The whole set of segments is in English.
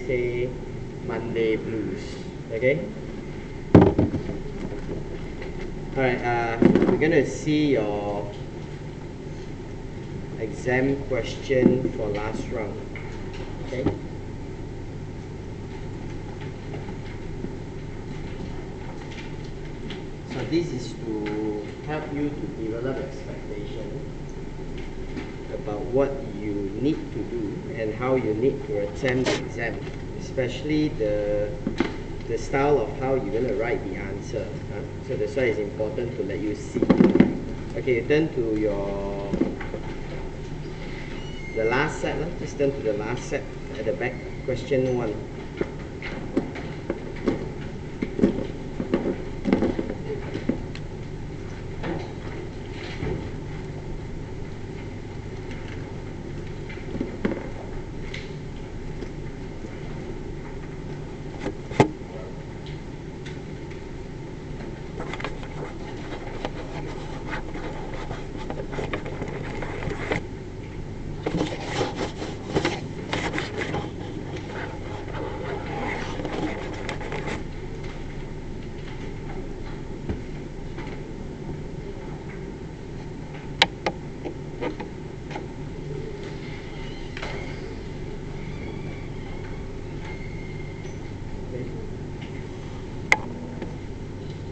say Monday blues. Okay? Alright, we're gonna see your exam question for last round. Okay? So this is to help you to develop expectation about what you need to do and how you need to attempt the exam, especially the style of how you're going to write the answer. So that's why it's important to let you see. Okay, turn to the last set. Just turn to the last set at the back, question 1.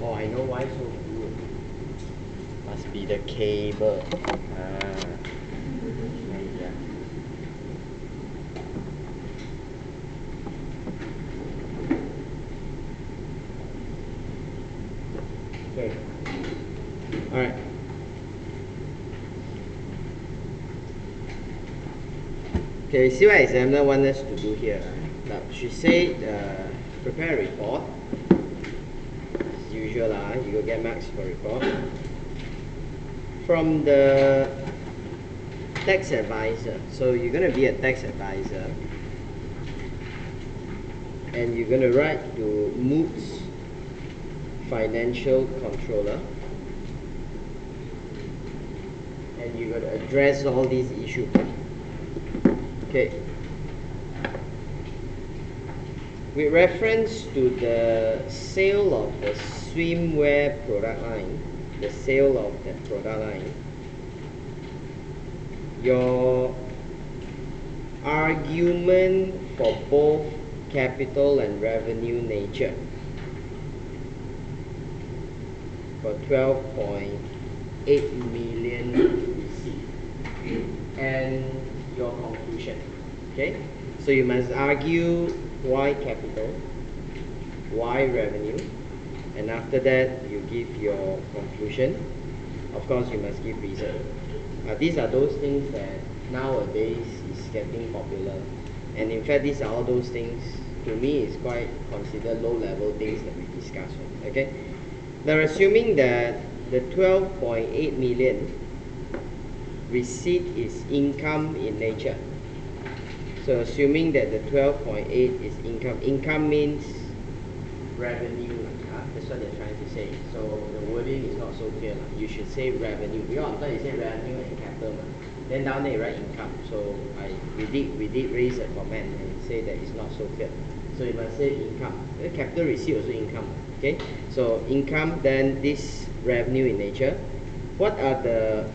Oh, I know why so good. Must be the cable. Okay. Alright. Okay, see what examiner wants us to do here. Now, she said prepare a report. As usual, you will get marks for report. From the tax advisor. So you're going to be a tax advisor. And you're going to write to Moods financial controller. And you're going to address all these issues. Okay. With reference to the sale of the swimwear product line, the sale of that product line, your argument for both capital and revenue nature for 12.8 million received and your conclusion. Okay, so you must argue why capital, why revenue, and after that you give your conclusion. Of course, you must give reason. These are those things that nowadays is getting popular, and in fact these are all those things to me is quite considered low-level things that we discussed. Okay, now assuming that the 12.8 million receipt is income in nature. So assuming that the 12.8 is income means revenue. That's what they're trying to say. So the wording is not so clear. You should say revenue. Because on top you say revenue and capital. Then down there you write income. So we did raise a comment and say that it's not so clear. So you must say income. The capital receipt also income. Okay. So income, then this revenue in nature. What are the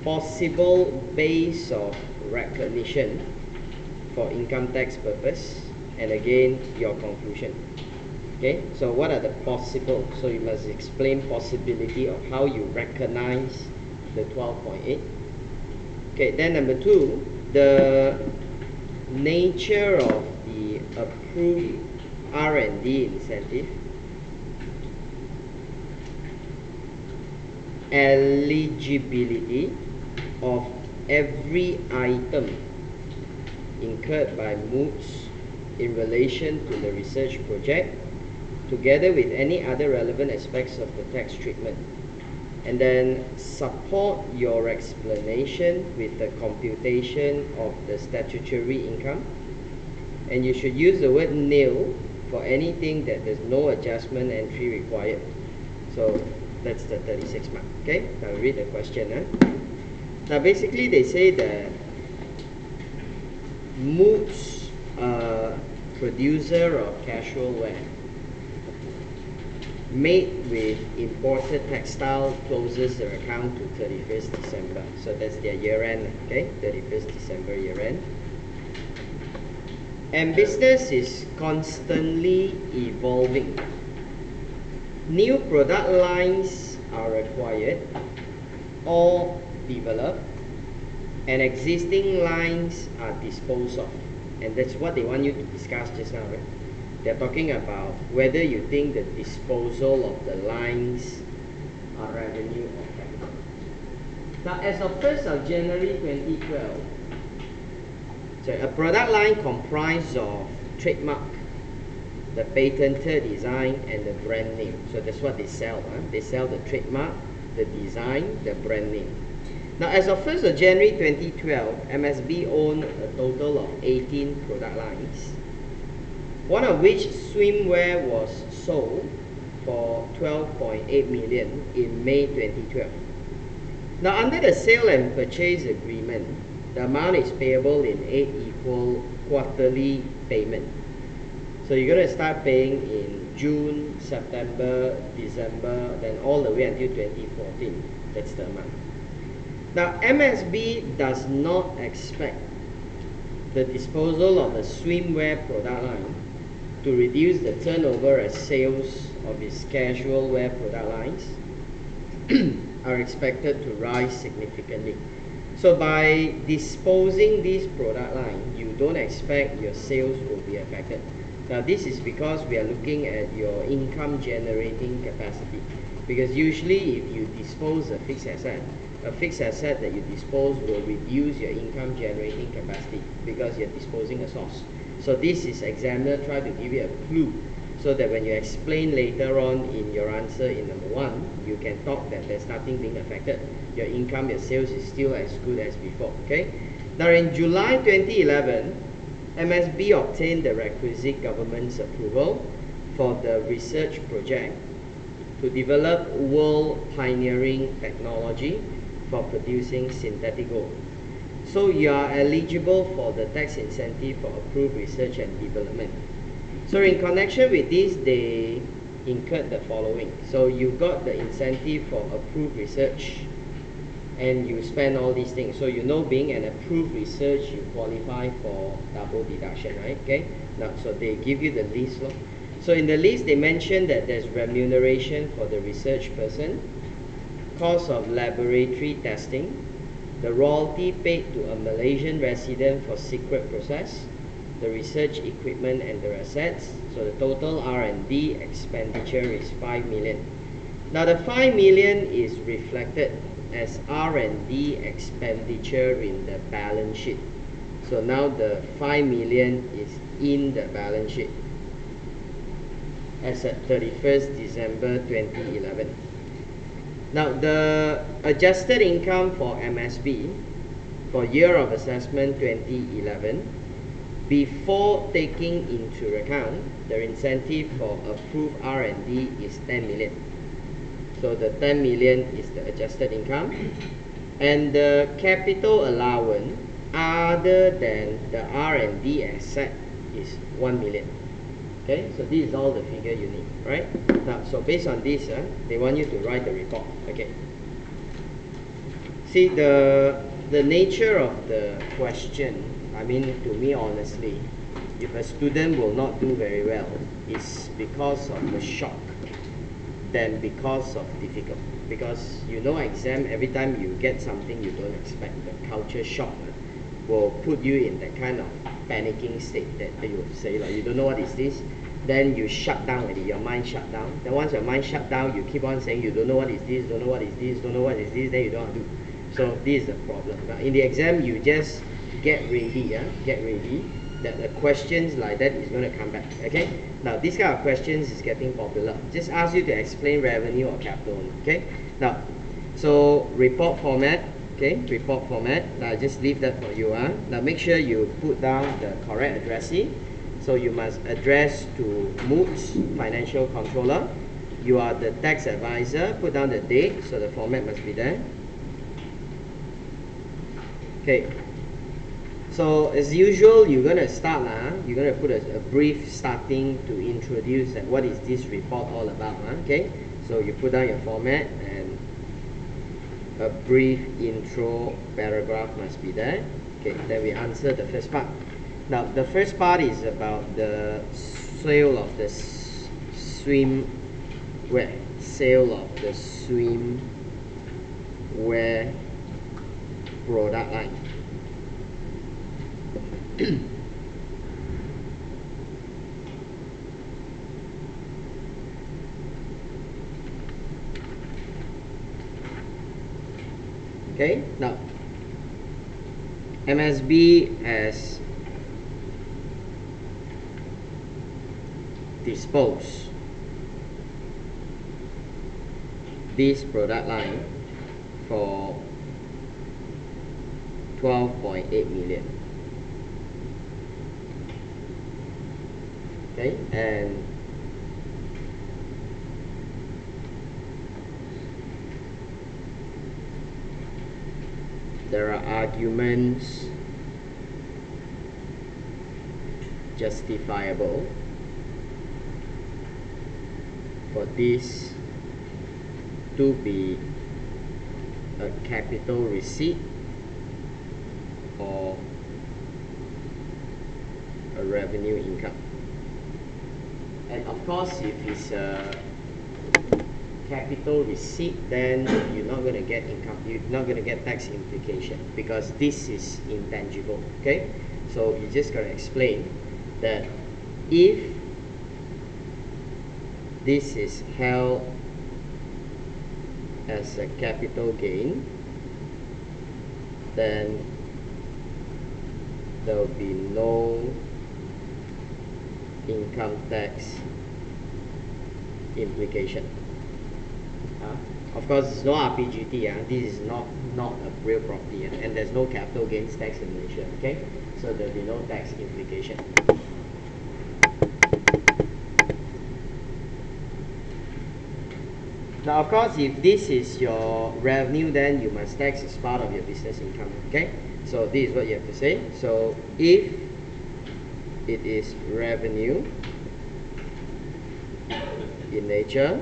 possible base of recognition for income tax purpose, and again your conclusion. Okay, so what are the possible? So you must explain possibility of how you recognize the 12.8. Okay, then number 2, the nature of the approved R&D incentive, eligibility of every item incurred by Moods in relation to the research project, together with any other relevant aspects of the tax treatment. And then support your explanation with the computation of the statutory income. And you should use the word nil for anything that there's no adjustment entry required. So that's the 36 mark. Okay, now read the question. Now basically they say that Moods producer of casual wear made with imported textile closes their account to 31st December. So that's their year end, okay? 31st December year end. And business is constantly evolving. New product lines are required or developed, and existing lines are disposed of. And that's what they want you to discuss just now, right? They're talking about whether you think the disposal of the lines are revenue or capital. Now, as of 1st of January 2012, so a product line comprised of trademark, the patented design, and the brand name. So that's what they sell. They sell the trademark, the design, the brand name. Now, as of 1st of January 2012, MSB owned a total of 18 product lines, one of which swimwear was sold for 12.8 million in May 2012. Now, under the sale and purchase agreement, the amount is payable in 8 equal quarterly payment. So you're going to start paying in June, September, December, then all the way until 2014. That's the amount. Now, MSB does not expect the disposal of the swimwear product line to reduce the turnover as sales of its casual wear product lines are expected to rise significantly. So by disposing this product line, you don't expect your sales will be affected. Now, this is because we are looking at your income generating capacity. Because usually if you dispose a fixed asset that you dispose will reduce your income generating capacity because you're disposing a source. So this is examiner try to give you a clue so that when you explain later on in your answer in number 1, you can talk that there's nothing being affected. Your income, your sales is still as good as before, okay? Now in July 2011, MSB obtained the requisite government's approval for the research project to develop world pioneering technology for producing synthetic gold. So you are eligible for the tax incentive for approved research and development. So in connection with this, they incurred the following. So you got the incentive for approved research and you spend all these things. So you know, being an approved research, you qualify for double deduction, right? Okay. Now, so they give you the list. So in the list, they mentioned that there's remuneration for the research person, cost of laboratory testing, the royalty paid to a Malaysian resident for secret process, the research equipment and their assets. So the total R&D expenditure is 5 million. Now the 5 million is reflected as R&D expenditure in the balance sheet. So now the 5 million is in the balance sheet as at 31st December 2011. Now the adjusted income for MSB for year of assessment 2011, before taking into account the incentive for approved R&D is 10 million. So the 10 million is the adjusted income, and the capital allowance other than the R&D asset is 1 million. Okay, so this is all the figure you need, right? Now, so based on this, they want you to write the report. Okay. See, the nature of the question, I mean, to me honestly, if a student will not do very well, it's because of the shock than because of difficult. Because you know, exam, every time you get something you don't expect, the culture shock will put you in that kind of panicking state that you say, like, you don't know what is this, then you shut down already, your mind shut down. Then once your mind shut down, you keep on saying you don't know what is this, don't know what is this, don't know what is this, then you don't have to do. So this is the problem. Now in the exam, you just get ready, get ready that the questions like that is going to come back. Okay. Now this kind of questions is getting popular. Just ask you to explain revenue or capital. Okay. Now, so report format. Okay, report format. Now just leave that for you. Now make sure you put down the correct addressee. So you must address to Moods, Financial Controller. You are the tax advisor. Put down the date, so the format must be there. Okay. So as usual, you're gonna start you're gonna put a brief starting to introduce what is this report all about. Okay, so you put down your format and a brief intro paragraph must be there. Okay, then we answer the first part. Now the first part is about the sale of the swimwear. Sale of the swimwear product line. Okay, now MSB has disposed this product line for 12.8 million. Okay, and there are arguments justifiable for this to be a capital receipt or a revenue income. And of course, if it's a capital receipt, then you're not going to get income, you're not going to get tax implication because this is intangible. Okay, so you just got to explain that if this is held as a capital gain, then there will be no income tax implication. Of course, it's no RPGT. This is not a real property, and there's no capital gains tax in Malaysia. Okay, so there will be no tax implication. Now, of course, if this is your revenue, then you must tax as part of your business income. Okay, so this is what you have to say. So if it is revenue in nature,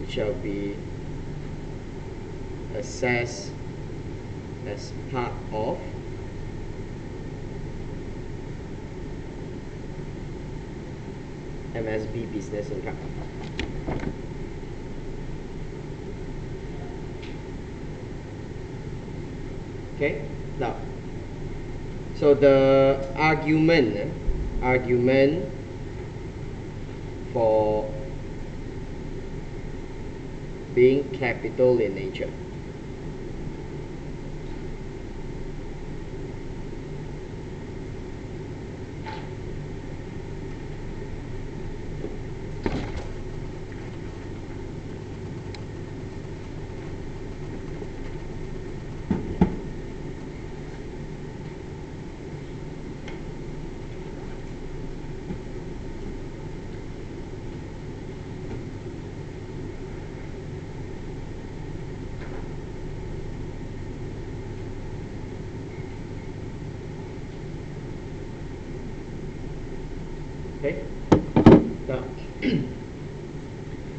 it shall be assessed as part of MSB business income. Okay, now, so the argument for being capital in nature. Okay. Now,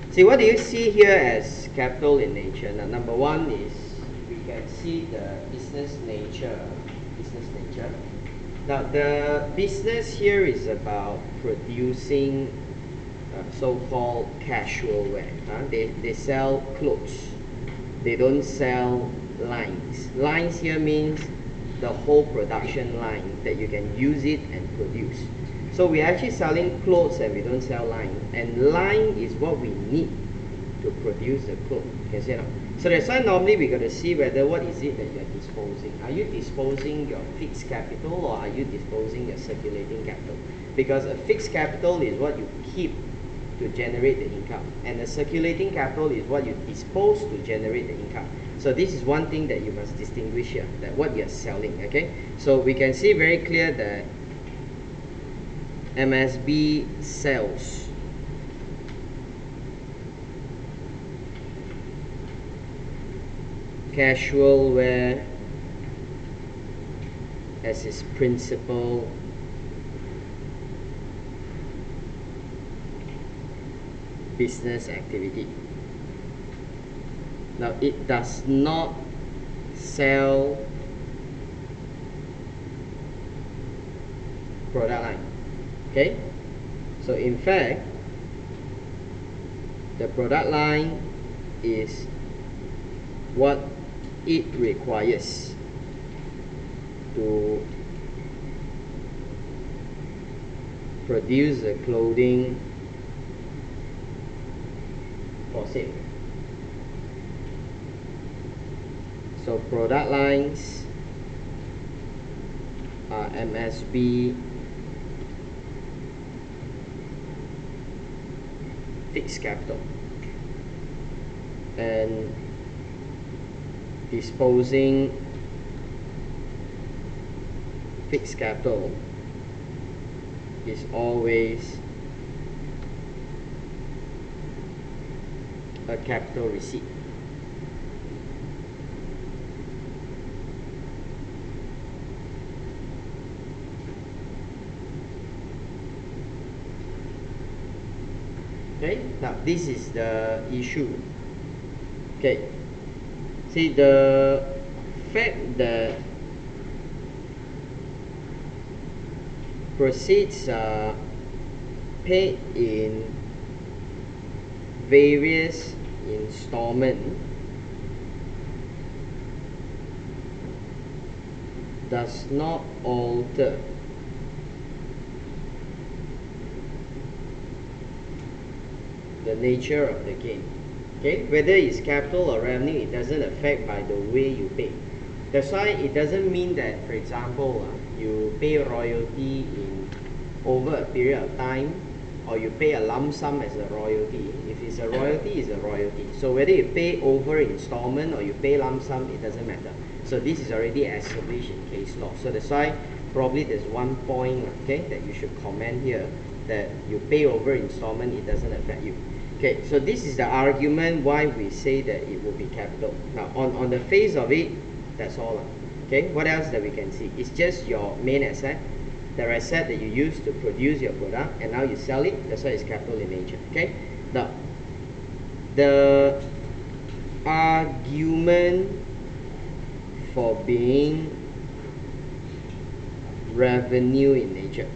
see, what do you see here as capital in nature? Now, number one is we can see the business nature. Now, the business here is about producing so-called casual wear. They sell clothes. They don't sell lines. Lines here means the whole production line that you can use it and produce. So we're actually selling clothes and we don't sell line. And line is what we need to produce the clothes. You can see it now. So that's why normally we're going to see whether what is it that you're disposing. Are you disposing your fixed capital or are you disposing your circulating capital? Because a fixed capital is what you keep to generate the income. And the circulating capital is what you dispose to generate the income. So this is one thing that you must distinguish here, that what you're selling. Okay. So we can see very clear that MSB sells casual wear as its principal business activity. Now, it does not sell product line. Okay, so in fact, the product line is what it requires to produce the clothing for sale. So product lines are MSB fixed capital, and disposing fixed capital is always a capital receipt. Okay, now this is the issue. Okay, see, the fact that proceeds are paid in various installments does not alter the nature of the gain. Okay, whether it's capital or revenue, it doesn't affect by the way you pay. That's why it doesn't mean that, for example, you pay royalty in over a period of time, or you pay a lump sum as a royalty. If it's a royalty, it's a royalty. So whether you pay over installment or you pay lump sum, it doesn't matter. So this is already established in case law. So that's why probably there's one point, okay, that you should comment here, that you pay over installment, it doesn't affect you. Okay, so this is the argument why we say that it will be capital. Now, on the face of it, that's all. Okay, what else that we can see? It's just your main asset, the asset that you use to produce your product, and now you sell it. That's why it's capital in nature. Okay, now the argument for being revenue in nature.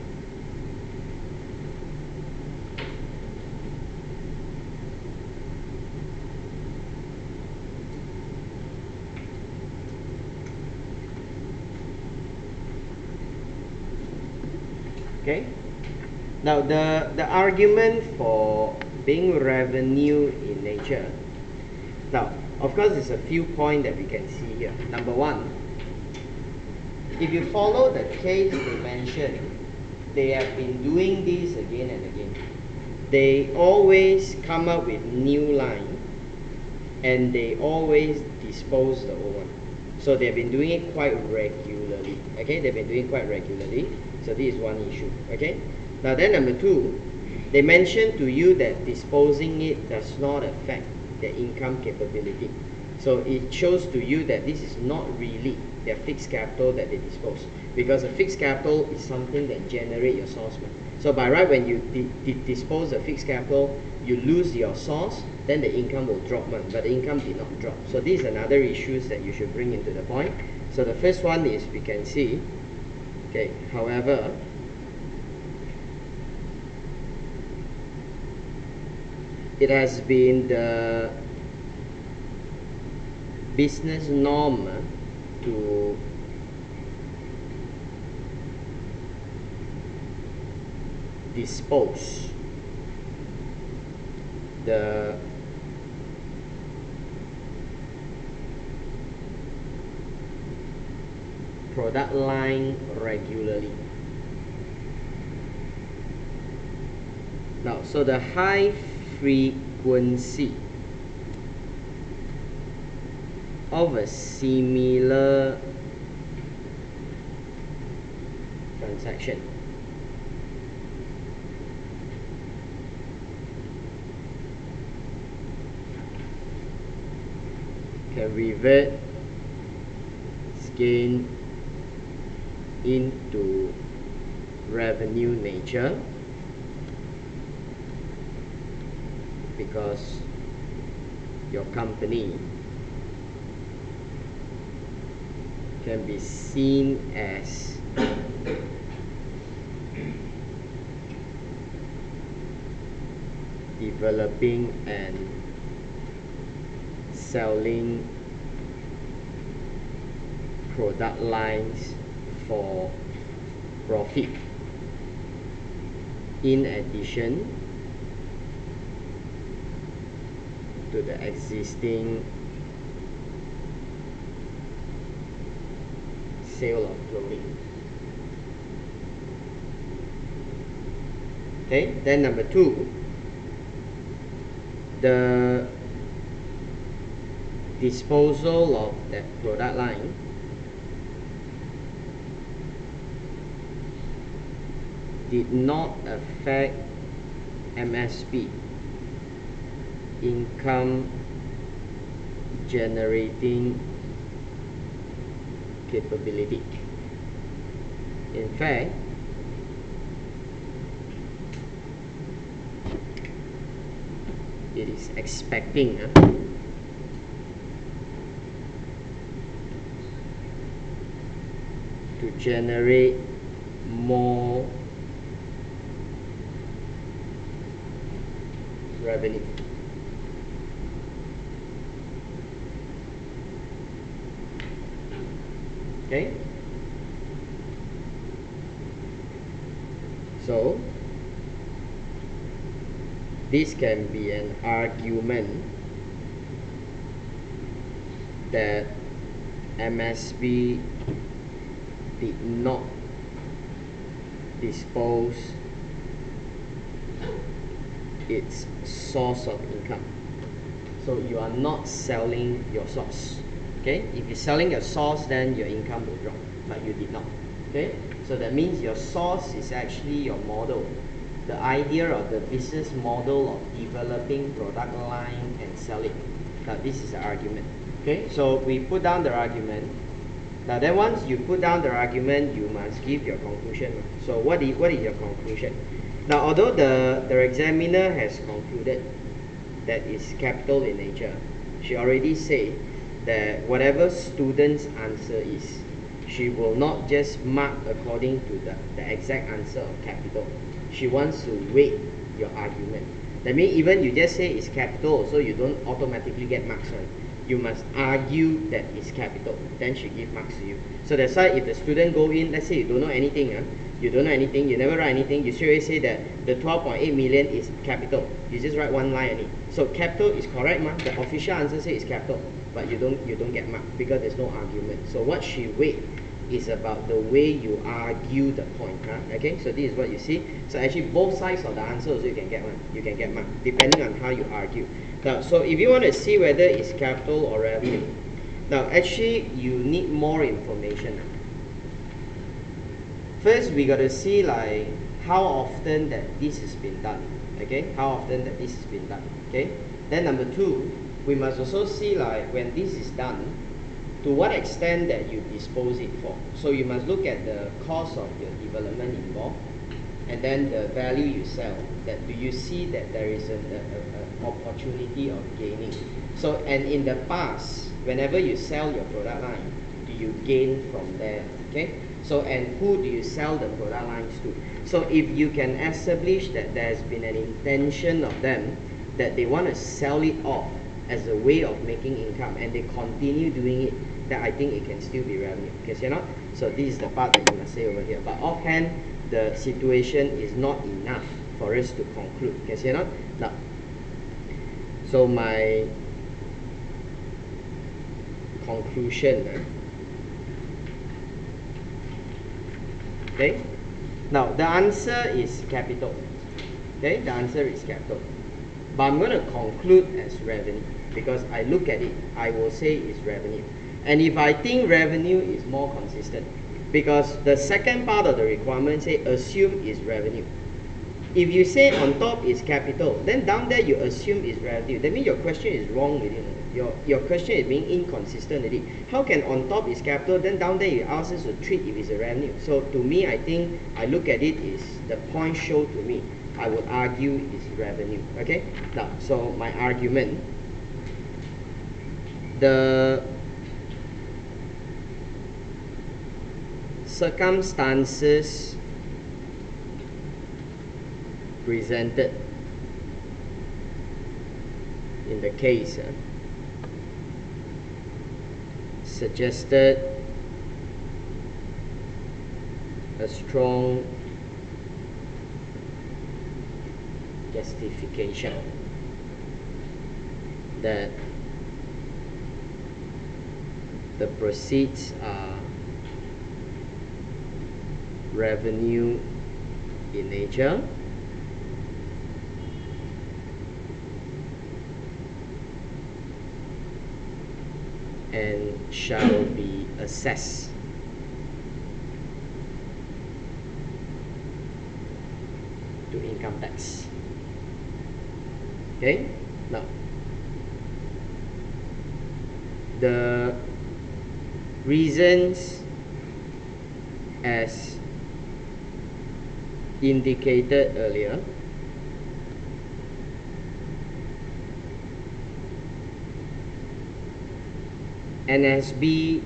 Okay, now the argument for being revenue in nature. Now, of course, there's a few points that we can see here. Number one, if you follow the case they mentioned, they have been doing this again and again. They always come up with new line, and they always dispose the old one. So they've been doing it quite regularly. Okay, they've been doing it quite regularly. So this is one issue. Okay, now then number two, they mentioned to you that disposing it does not affect the income capability. So it shows to you that this is not really their fixed capital that they dispose, because a fixed capital is something that generates your source. So by right, when you dispose of fixed capital, you lose your source, then the income will drop, but the income did not drop. So these are another issues that you should bring into the point. So the first one is, we can see, okay, however, it has been the business norm to dispose the product line regularly. Now, so the high frequency of a similar transaction can revert its gain into revenue nature, because your company can be seen as developing and selling product lines for profit, in addition to the existing sale of clothing. Okay, then number 2, the disposal of that product line did not affect MSP income generating capability. In fact, it is expecting to generate more revenue. Okay, so this can be an argument that MSP did not dispose its source of income. So you are not selling your source. Okay, if you're selling your source, then your income will drop, but you did not. Okay, so that means your source is actually your model, the idea of the business model of developing product line and sell it. Now this is the argument. Okay, so we put down the argument. Now then, once you put down the argument, you must give your conclusion. So what is your conclusion? Now, although the examiner has concluded that it's capital in nature, she already said that whatever student's answer is, she will not just mark according to the exact answer of capital. She wants to weight your argument. That means even you just say it's capital, so you don't automatically get marks, right? You must argue that it's capital, then she give marks to you. So that's why if the student go in, let's say you don't know anything, you don't know anything, you never write anything, you straight away say that the 12.8 million is capital. You just write one line only. So capital is correct, the official answer says it's capital, but you don't get marked because there's no argument. So what she weight is about the way you argue the point. Okay, so this is what you see. So actually both sides of the answer also you can get one. You can get marked depending on how you argue. Now, so if you want to see whether it's capital or revenue, now actually you need more information. First, we got to see like how often that this has been done. Okay, how often that this has been done. Okay, then number 2, we must also see like when this is done, to what extent that you dispose it for. So you must look at the cost of your development involved, and then the value you sell. That do you see that there is an opportunity of gaining? So, and in the past, whenever you sell your product line, do you gain from there? Okay. So, and who do you sell the product lines to? So, if you can establish that there's been an intention of them that they want to sell it off as a way of making income, and they continue doing it, then I think it can still be revenue. Okay, you know? So this is the part that you must say over here. But offhand, the situation is not enough for us to conclude. Okay, you know? Now, so my conclusion. Okay. Now the answer is capital. Okay, the answer is capital. But I'm going to conclude as revenue because I look at it, I will say it's revenue. And if I think revenue is more consistent, because the second part of the requirement say assume is revenue. If you say on top is capital, then down there you assume is revenue. That means your question is wrong already. Your question is being inconsistent already. How can on top is capital, then down there you ask us to treat if it's a revenue? So to me, I think I look at it is the point show to me. I would argue is revenue. Okay? Now, so my argument, the circumstances presented in the case suggested a strong justification that the proceeds are revenue in nature and shall be assessed to income tax. Okay? Now, the reasons as indicated earlier NSB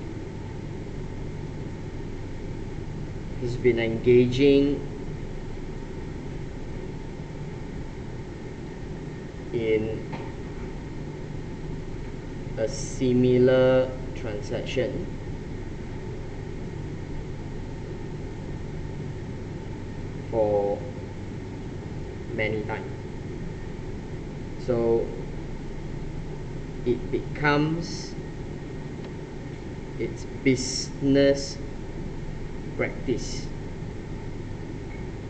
has been engaging in a similar transaction for many times. So it becomes its business practice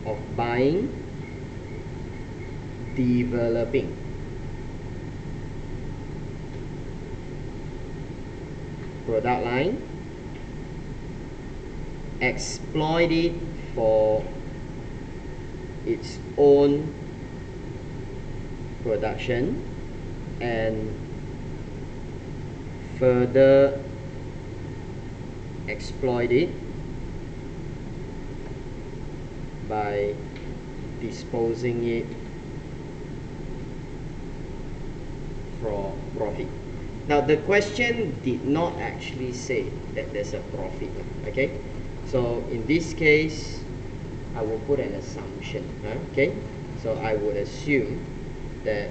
of buying, developing, product line, exploit it for its own production, and further exploit it by disposing it for profit. Now the question did not actually say that there's a profit, okay? So in this case, I will put an assumption, okay? So I would assume that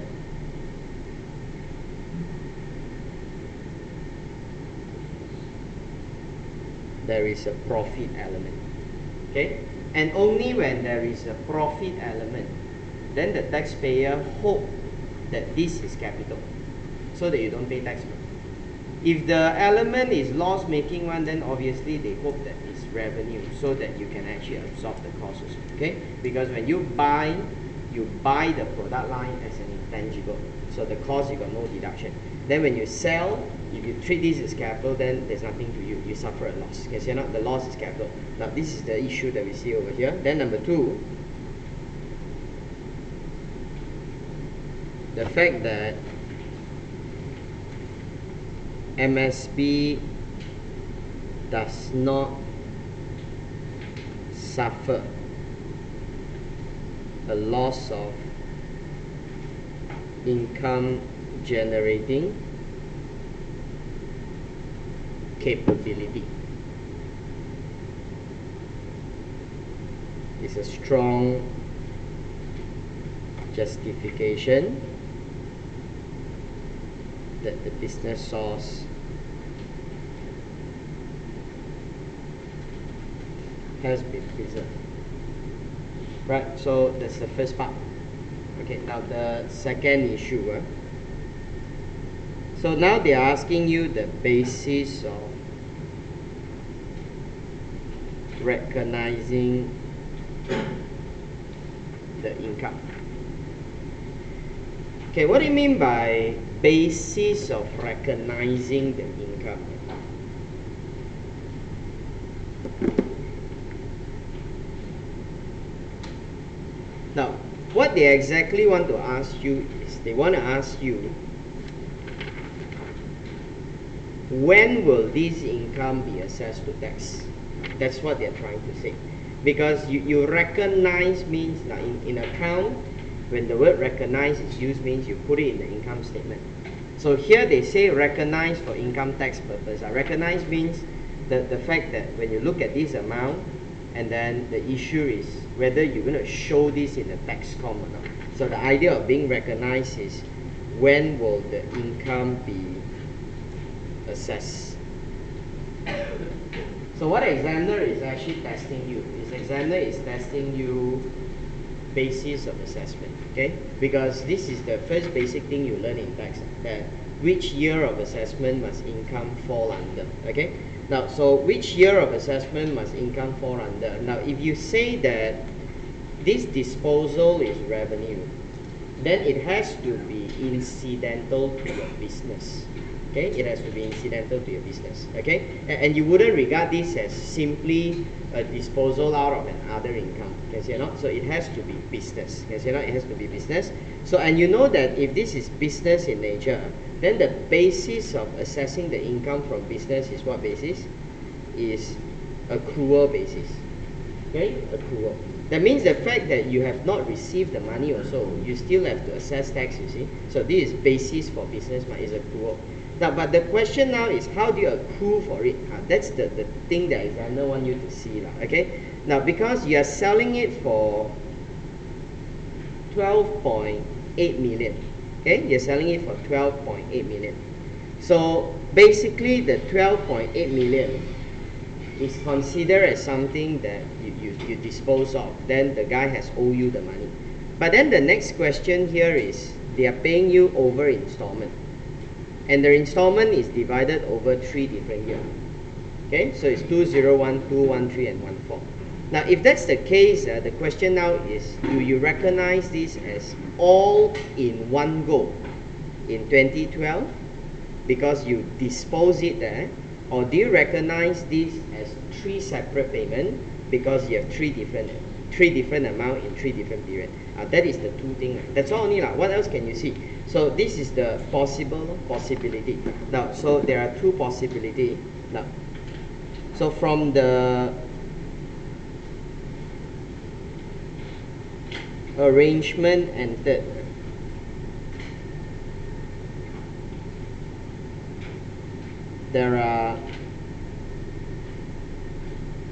there is a profit element, okay? And only when there is a profit element, then the taxpayer hope that this is capital, so that you don't pay tax. If the element is loss-making one, then obviously they hope that it's revenue, so that you can actually absorb the costs, okay? Because when you buy the product line as an intangible, so the cost you got no deduction. Then when you sell, if you treat this as capital, then there's nothing to you. You suffer a loss. Okay, so you're not, the loss is capital. Now this is the issue that we see over here. Then number two, the fact that MSB does not suffer a loss of income generating capability is a strong justification that the business source has been preserved. Right, so that's the first part. Okay, now the second issue. So now they are asking you the basis of recognizing the income. Okay, what do you mean by basis of recognizing the income? Now, what they exactly want to ask you is, they want to ask you, when will this income be assessed to tax? That's what they're trying to say. Because you recognize means, in account, when the word recognize is used, means you put it in the income statement. So here they say recognize for income tax purpose. Recognize means the fact that when you look at this amount, and then the issue is whether you're going to show this in the tax com or not. So the idea of being recognized is, when will the income be assessed? So what examiner is actually testing you is, examiner is testing you basis of assessment, okay? Because this is the first basic thing you learn in tax, that which year of assessment must income fall under, okay? Now, so which year of assessment must income fall under? Now, if you say that this disposal is revenue, then it has to be incidental to your business. Okay, it has to be incidental to your business. Okay, and you wouldn't regard this as simply a disposal out of an other income. Can you not? So it has to be business. Can you not? It has to be business. So, and you know that if this is business in nature, then the basis of assessing the income from business is what basis? Is accrual basis. Okay, accrual. That means the fact that you have not received the money also, you still have to assess tax, you see. So this is basis for business, is accrual. Now, but the question now is, how do you accrue for it? That's the thing that examiner want you to see. Okay? Now, because you are selling it for 12.8 million. Okay? You're selling it for 12.8 million. So, basically, the 12.8 million is considered as something that you dispose of. Then the guy has owed you the money. But then the next question here is, they are paying you over installment. And the installment is divided over 3 different years. Okay, so it's 2, 0, 1, 2, 1, 3, and 1, 4. Now, if that's the case, the question now is, do you recognize this as all in one go in 2012 because you dispose it there, or do you recognize this as 3 separate payments because you have 3 different amount in 3 different periods? That is the 2 things. That's all only. What else can you see? So this is the possibility. Now, so there are 2 possibilities. Now, so from the arrangement entered, there are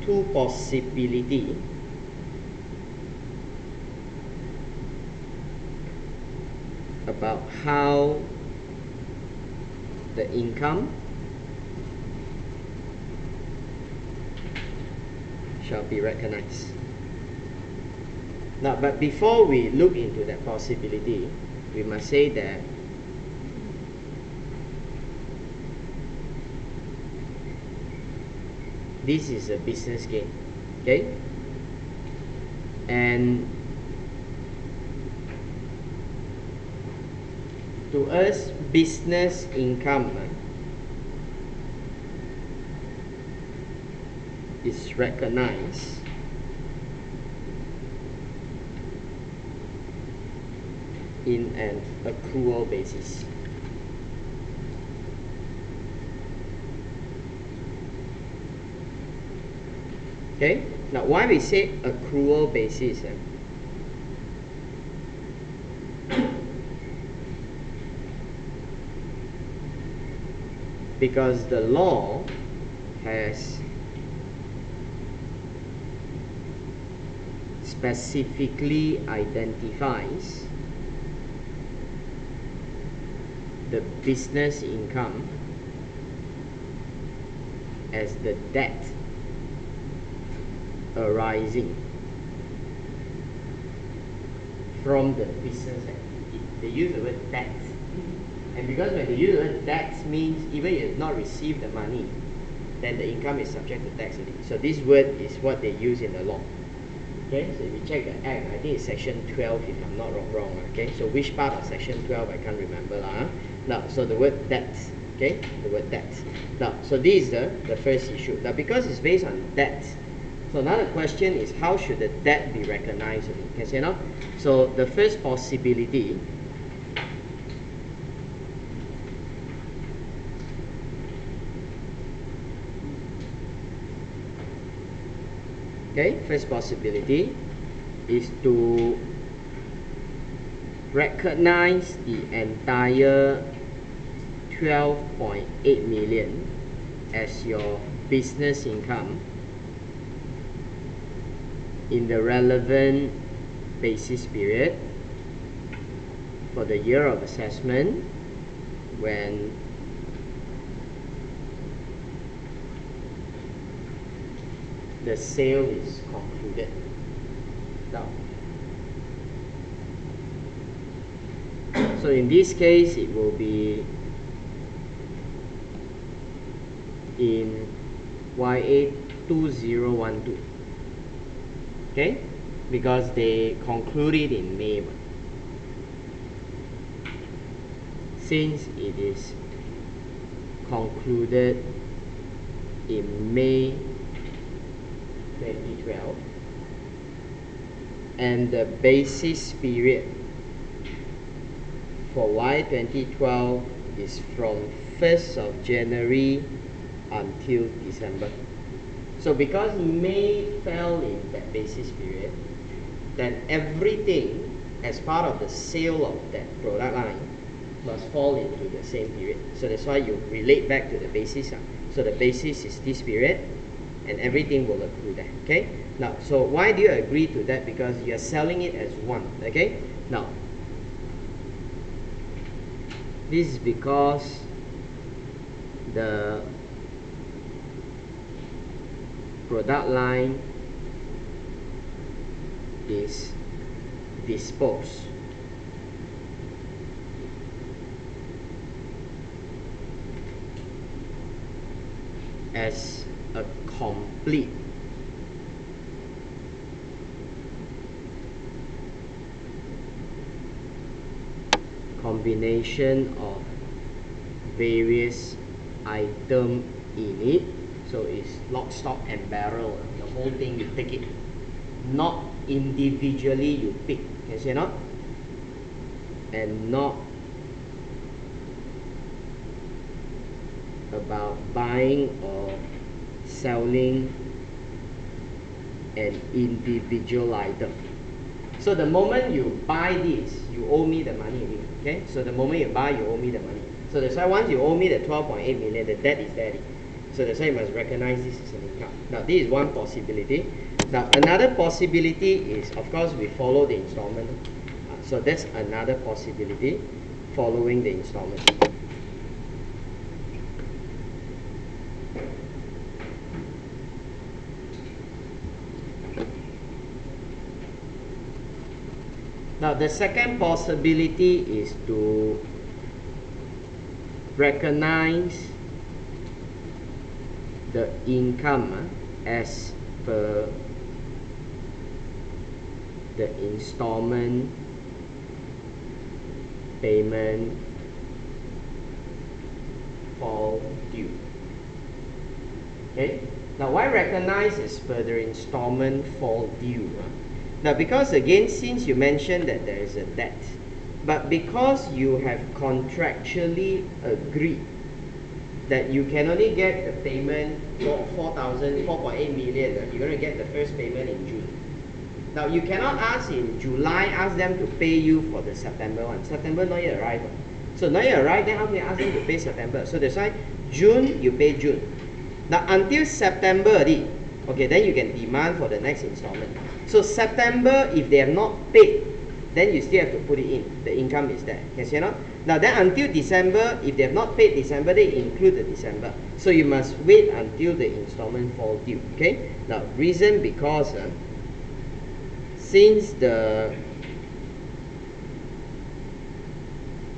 2 possibilities about how the income shall be recognized. Now, but before we look into that possibility, we must say that this is a business gain, okay? And to us, business income is recognized in an accrual basis. Okay? Now, why we say accrual basis? Because the law has specifically identifies the business income as the debt arising from the business activity. They use the word debt. And because when they use the word debt means even if you have not received the money, then the income is subject to tax. So this word is what they use in the law. Okay, so if you check the act, I think it's section 12 if I'm not wrong. Okay, so which part of section 12 I can't remember. Now, so the word debt. Okay, the word debt. Now, so this is the first issue. Now, because it's based on debt, So another question is, how should the debt be recognized? Can you see now? So the first possibility first possibility is to recognize the entire 12.8 million as your business income in the relevant basis period for the year of assessment when the sale is concluded. Now, so in this case, it will be in YA 2012, okay, because they concluded in May. Since it is concluded in May 2012 and the basis period for Y 2012 is from 1st of January until December. So because May fell in that basis period, then everything as part of the sale of that product line must fall into the same period. So that's why you relate back to the basis. So the basis is this period and everything will accrue there. Okay? Now, so why do you agree to that? Because you're selling it as one. Okay? Now, this is because the product line is disposed as a complete combination of various items in it. So it's lock, stock and barrel. The whole thing you take it. Not individually you pick. Can you see or not? And not about buying or selling an individual item. So the moment you buy this, you owe me the money again. Okay? So the moment you buy, you owe me the money. So that's why once you owe me the 12.8 million, the debt is there. So that's why you must recognize this as an income. Now this is one possibility. Now another possibility is, of course, we follow the installment. So that's another possibility, following the installment. Now the second possibility is to recognize the income as per the installment payment fall due. Okay. Now why recognize as per the installment fall due? Now because again, since you mentioned that there is a debt, but because you have contractually agreed that you can only get the payment for 4.8 million, you're going to get the first payment in June. Now you cannot ask in July, ask them to pay you for the September one. September not yet arrived. So not yet arrived, then how can you ask them to pay September? So that's why June, you pay June. Now until September already, okay, then you can demand for the next installment. So September, if they have not paid, then you still have to put it in. The income is there. Can you see or not? Now then until December, if they have not paid December, they include the December. So you must wait until the installment fall due. Okay? Now reason because since the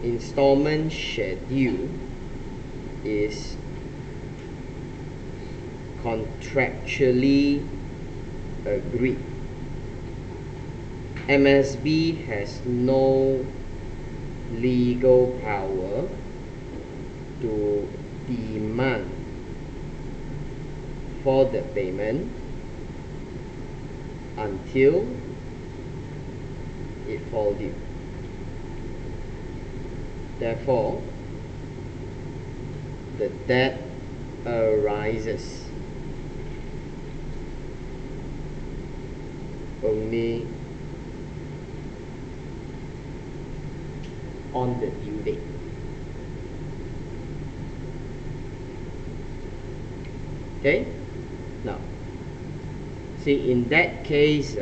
installment schedule is contractually agreed, MSB has no legal power to demand for the payment until it falls due. Therefore, the debt arises only on the due date. Okay? Now, see, in that case,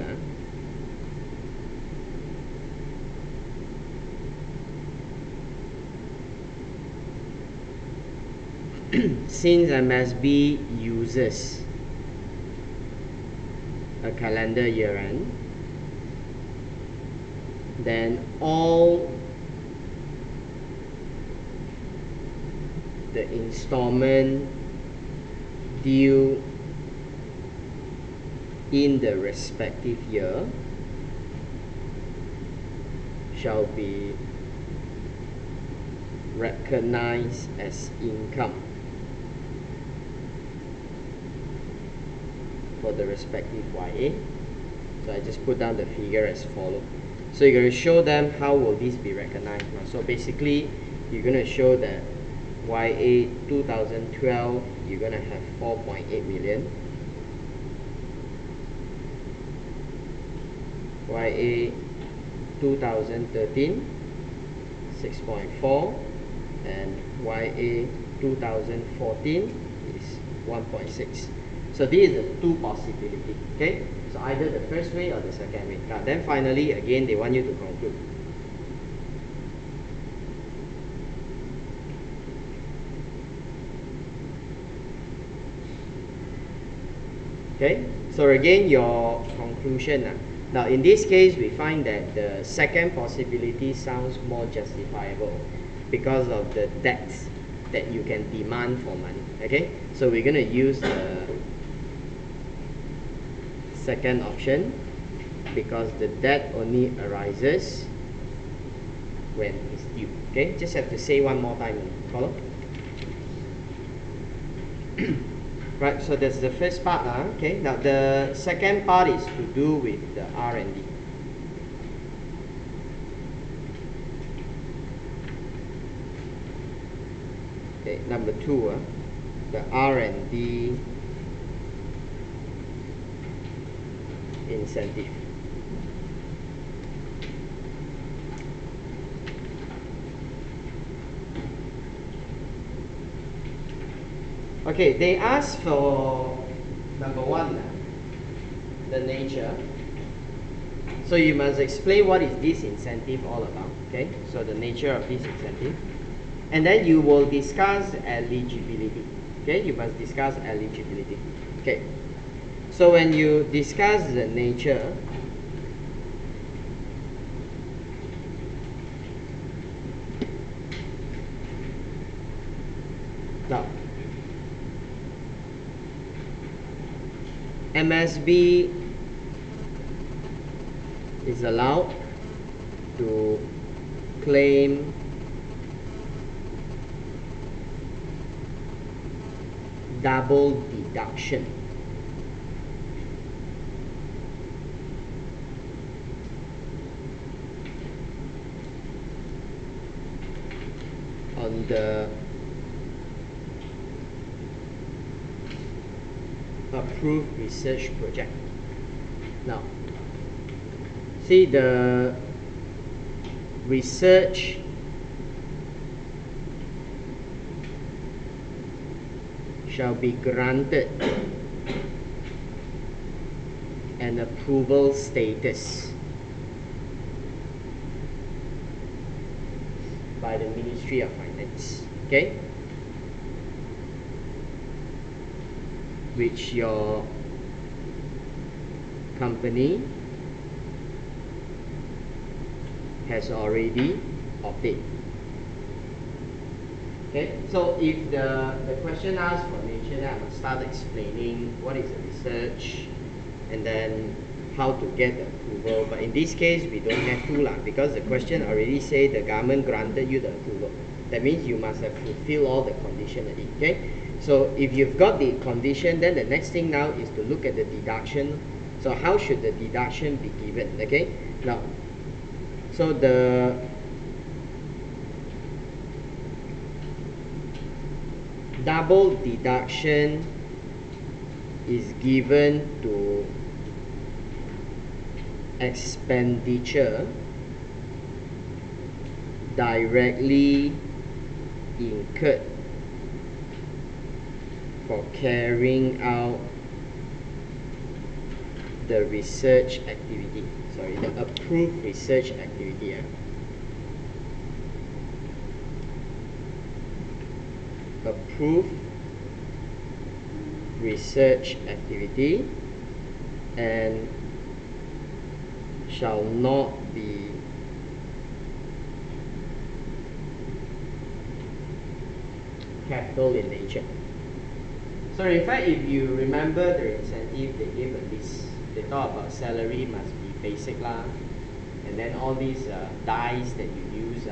since MSB uses a calendar year end, then all the installment due in the respective year shall be recognized as income for the respective YA. So I just put down the figure as follows. So you're going to show them how will this be recognized. So basically, you're going to show that YA 2012, you're going to have 4.8 million. YA 2013, 6.4, and YA 2014 is 1.6. So these are the two possibilities. Okay, so either the first way or the second way. Now then finally, again, they want you to conclude. Okay, so again, your conclusion. Now in this case, we find that the second possibility sounds more justifiable because of the debts that you can demand for money. Okay, so we're going to use the second option because the debt only arises when it's due. Okay, just have to say one more time. Follow? Right, so that's the first part. Okay, now the second part is to do with the R&D. Okay, number 2, the R&D incentive. Okay, they ask for number 1, the nature. So you must explain what is this incentive all about. Okay, so the nature of this incentive, and then you will discuss eligibility. Okay, you must discuss eligibility. Okay, so when you discuss the nature, now MSB is allowed to claim double deduction on the approved research project. Now, see, the research shall be granted an approval status by the Ministry of Finance. Okay, which your company has already obtained. Okay, so if the question asks for nature, then I must start explaining what is the research and then how to get the approval. But in this case, we don't have to because the question already say the government granted you the approval. That means you must have fulfilled all the conditions already. Okay, so if you've got the condition, then the next thing now is to look at the deduction. So how should the deduction be given? Okay, now, so the double deduction is given to expenditure directly incurred for carrying out the research activity. Sorry, the approved research activity. Approved research activity, and shall not be capital in nature. So in fact, if you remember the incentive, they gave a list. They talk about salary must be basic lah, and then all these dies that you use,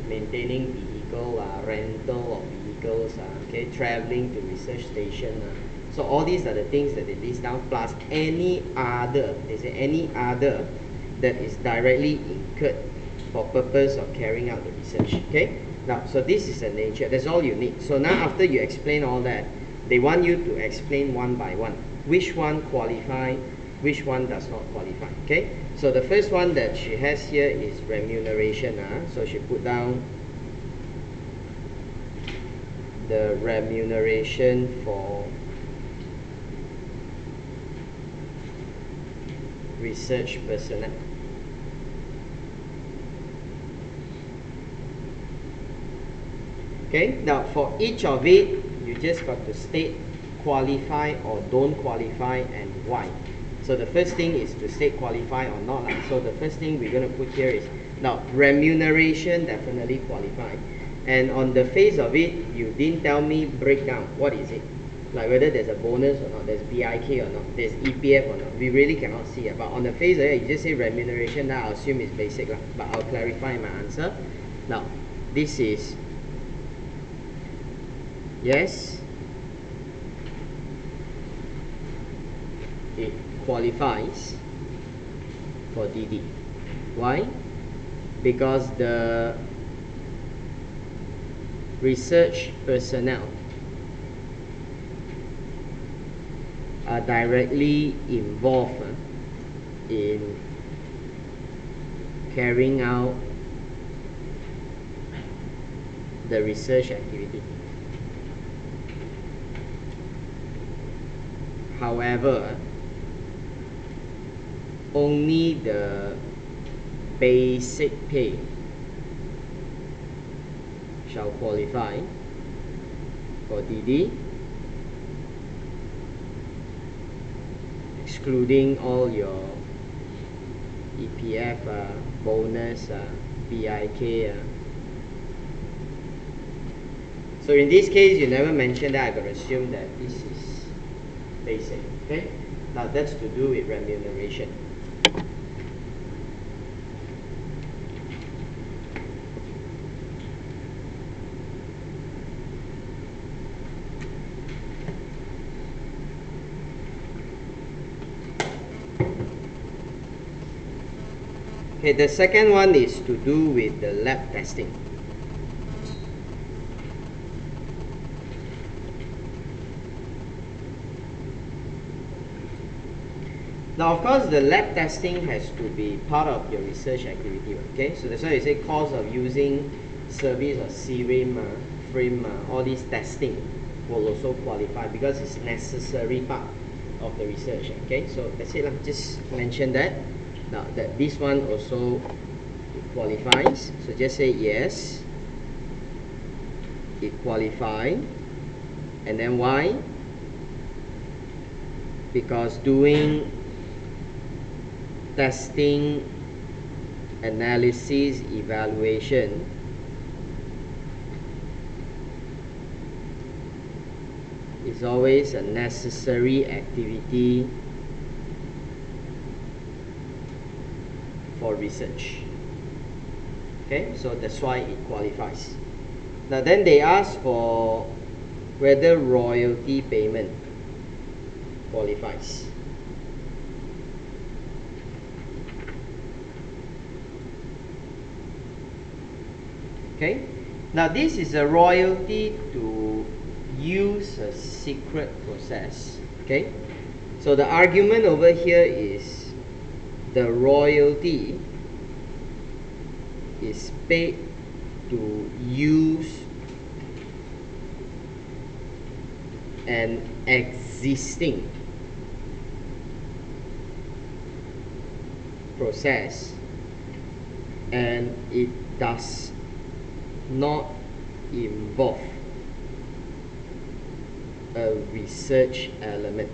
maintaining vehicle, rental of vehicles, okay, traveling to research station. So all these are the things that they list down, plus any other, they say any other that is directly incurred for purpose of carrying out the research. Okay. Now, so this is the nature. That's all you need. So now after you explain all that, they want you to explain one by one. Which one qualify, which one does not qualify. Okay. So the first one that she has here is remuneration. So she put down the remuneration for research personnel. Okay, now for each of it, you just got to state qualify or don't qualify and why. So the first thing is to state qualify or not. So the first thing we're going to put here is, now remuneration definitely qualify. And on the face of it, you didn't tell me breakdown. What is it? Like whether there's a bonus or not, there's BIK or not, there's EPF or not. We really cannot see it. But on the face of it, you just say remuneration. Now I'll assume it's basic. But I'll clarify my answer. Now, this is yes, it qualifies for DD. Why? Because the research personnel are directly involved in carrying out the research activity. However, only the basic pay shall qualify for DD, excluding all your EPF, bonus, BIK. So in this case, you never mentioned that. I got to assume that this is basic. Okay. Now that's to do with remuneration. Okay, the second one is to do with the lab testing. Now, of course, the lab testing has to be part of your research activity. Okay, so that's why you say cost of using service or serum, frame, all these testing will also qualify because it's necessary part of the research. Okay, so that's it. Just mention that. Now that this one also qualifies, so just say yes, it qualifies, and then why? Because doing testing, analysis, evaluation is always a necessary activity for research. Okay, so that's why it qualifies. Now then they ask for whether royalty payment qualifies. Okay? Now this is a royalty to use a secret process. Okay? So the argument over here is the royalty is paid to use an existing process, and it does not involve a research element.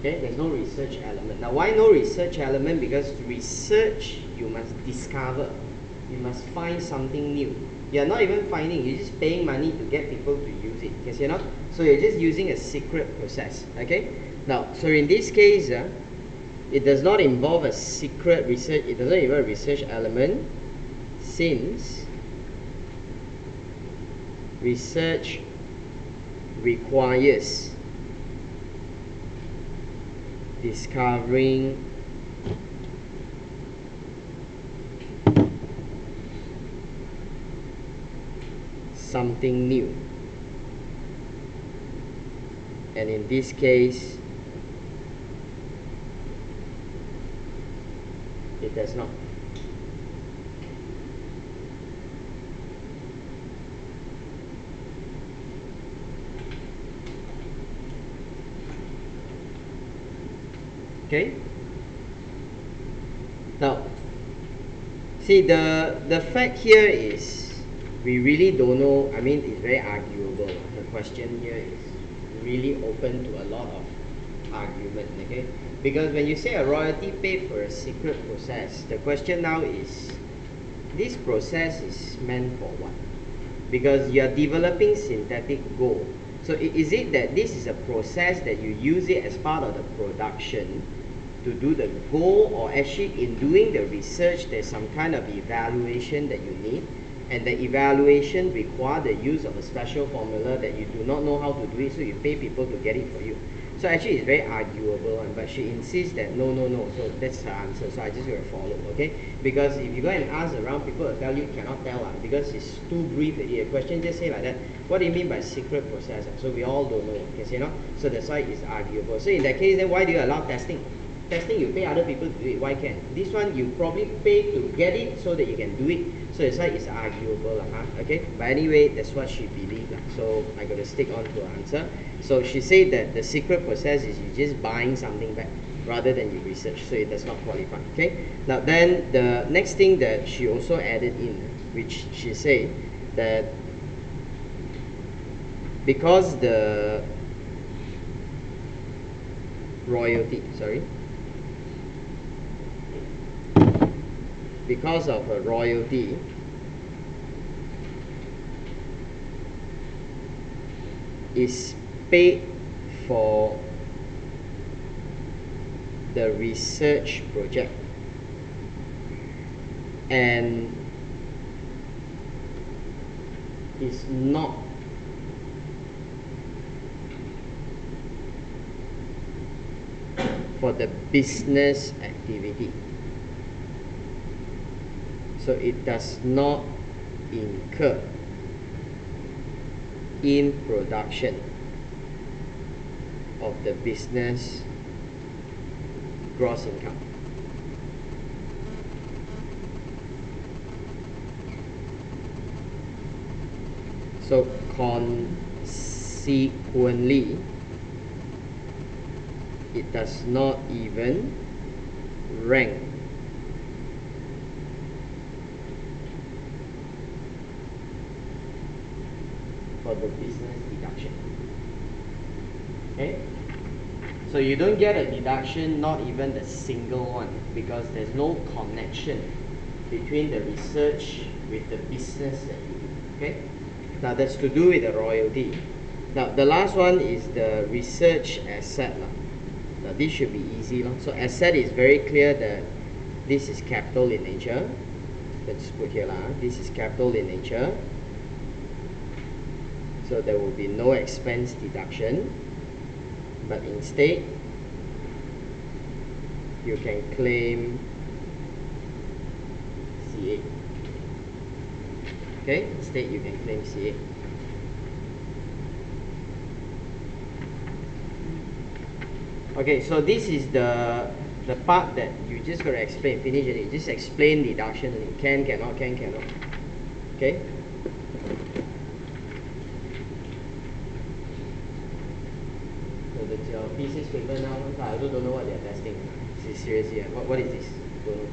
Okay, there's no research element. Now, why no research element? Because research, you must discover, you must find something new. You're not even finding, you're just paying money to get people to use it. Yes, you're not? So you're just using a secret process. Okay? Now, so in this case, it does not involve a secret research, it doesn't involve a research element, since research requires discovering something new, and in this case it does not. Okay? Now, see, the fact here is we really don't know. I mean, it's very arguable. The question here is really open to a lot of argument. Okay? Because when you say a royalty paid for a secret process, the question now is, this process is meant for what? Because you are developing synthetic gold. So is it that this is a process that you use it as part of the production to do the goal, or actually in doing the research there's some kind of evaluation that you need, and the evaluation require the use of a special formula that you do not know how to do it, so you pay people to get it for you. So actually it's very arguable, but she insists that no, so that's her answer, so I just will follow. Okay, because if you go and ask around, people will tell you cannot tell, because it's too brief. A question just say like that, what do you mean by secret process? So we all don't know, you know, so that's why it's arguable. So in that case, then why do you allow testing? Testing, you pay other people to do it. Why can't? This one, you probably pay to get it so that you can do it. So that's why it's arguable. Okay? But anyway, that's what she believed. So I got to stick on to her answer. So she said that the secret process is you just buying something back rather than you research. So it does not qualify. Okay? Now then, the next thing that she also added in, which she said that because the royalty, because of a royalty, is paid for the research project and is not for the business activity. So it does not incur in production of the business gross income. So consequently, it does not even rank for the business deduction. Okay? So you don't get a deduction, not even the single one, because there's no connection between the research with the business that you do. Okay? Now that's to do with the royalty. Now the last one is the research asset. Now this should be easy. So asset is very clear that this is capital in nature. Let's put here, this is capital in nature. So there will be no expense deduction, but instead you can claim C8. Okay, instead you can claim CA. Okay, so this is the part that you just got to explain, finish it. Just explain deduction. Can, cannot, can, cannot. Okay? So that's your thesis paper now. I also don't know what they're testing. Seriously, what is this? Don't know.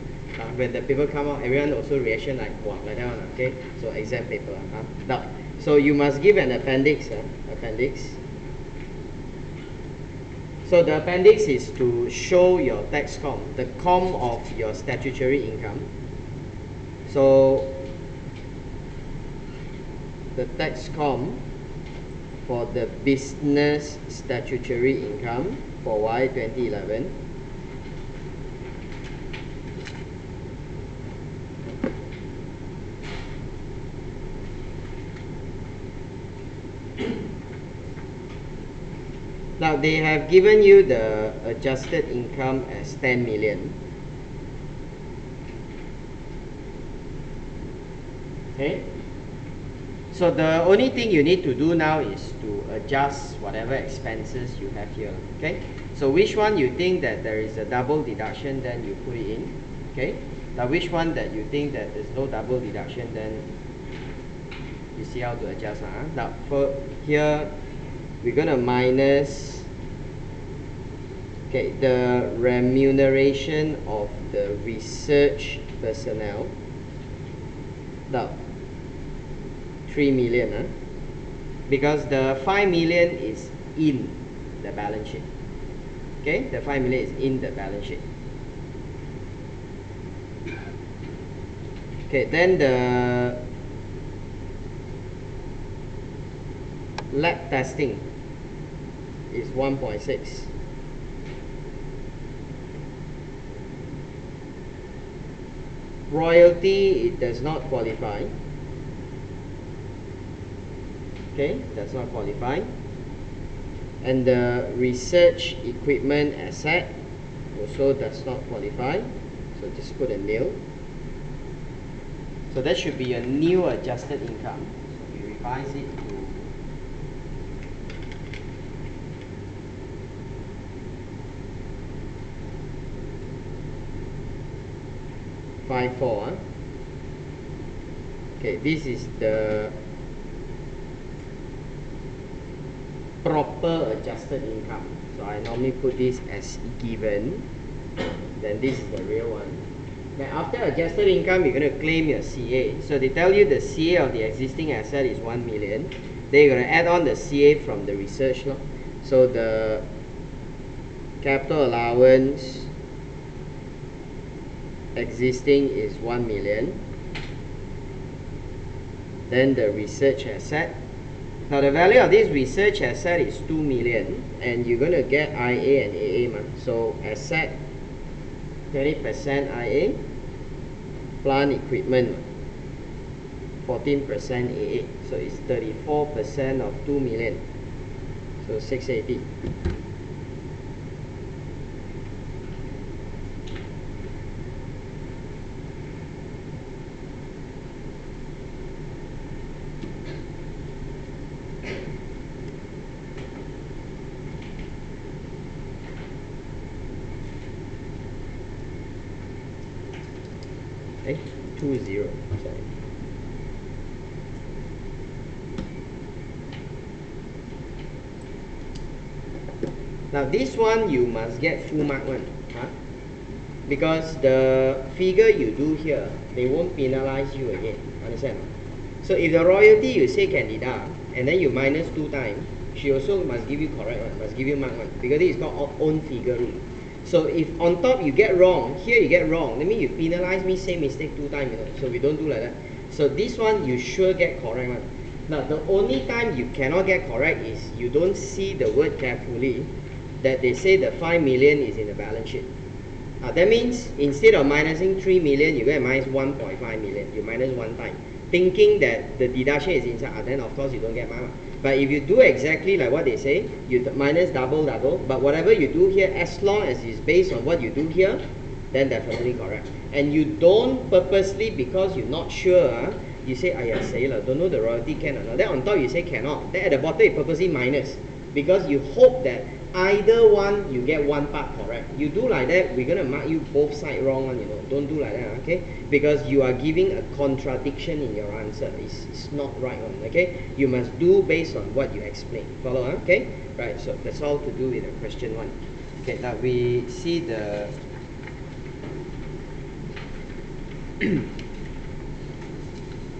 When the paper come out, everyone also reaction like, wow, like that one. Okay? So exam paper. Now, so you must give an appendix. Appendix. So the appendix is to show your tax com, the com of your statutory income. So the tax com for the business statutory income for Y 2011. Now they have given you the adjusted income as 10 million. Okay? So the only thing you need to do now is to adjust whatever expenses you have here. Okay? So which one you think that there is a double deduction, then you put it in. Okay? Now which one that you think that there's no double deduction, then you see how to adjust. Now for here, we're going to minus the remuneration of the research personnel. Now 3 million, because the 5 million is in the balance sheet. Okay, the 5 million is in the balance sheet. Okay, then the lab testing is 1.6. Royalty, it does not qualify. Okay, does not qualify. And the research equipment asset also does not qualify. So just put a nil. So that should be a new adjusted income. So we revise it to 5.4. Okay, this is the proper adjusted income. So I normally put this as given. Then this is the real one. Then after adjusted income, you're going to claim your CA. So they tell you the CA of the existing asset is 1 million. Then you're going to add on the CA from the research. So the capital allowance existing is 1 million. Then the research asset. Now the value of this research asset is 2 million, and you're going to get IA and AA. So asset 20% IA, plant equipment 14% AA. So it's 34% of 2 million. So 680. Okay, 20, sorry. Now this one you must get full mark one, because the figure you do here, they won't penalize you again. Understand? So if the royalty you say can deduct, and then you minus 2 times, she also must give you correct one, must give you mark one, because this is called own figure rule. So if on top you get wrong, here you get wrong, that means you penalize me same mistake 2 times, so we don't do like that. So this one you sure get correct one. Now the only time you cannot get correct is you don't see the word carefully that they say the 5 million is in the balance sheet. That means instead of minusing 3 million, you get minus 1.5 million. You minus 1 time, thinking that the deduction is inside. Then of course you don't get mark. But if you do exactly like what they say, you minus double, but whatever you do here, as long as it's based on what you do here, then definitely correct. And you don't purposely, because you're not sure, you say, "Aya, say lah, don't know the royalty can or not." Then on top you say cannot. Then at the bottom you purposely minus because you hope that either one you get one part correct. You do like that, we're gonna mark you both side wrong one, you know. Don't do like that, okay? Because you are giving a contradiction in your answer. It's not right one, okay? You must do based on what you explain. Follow, huh? Okay? Right, so that's all to do with the question 1. Okay, now we see the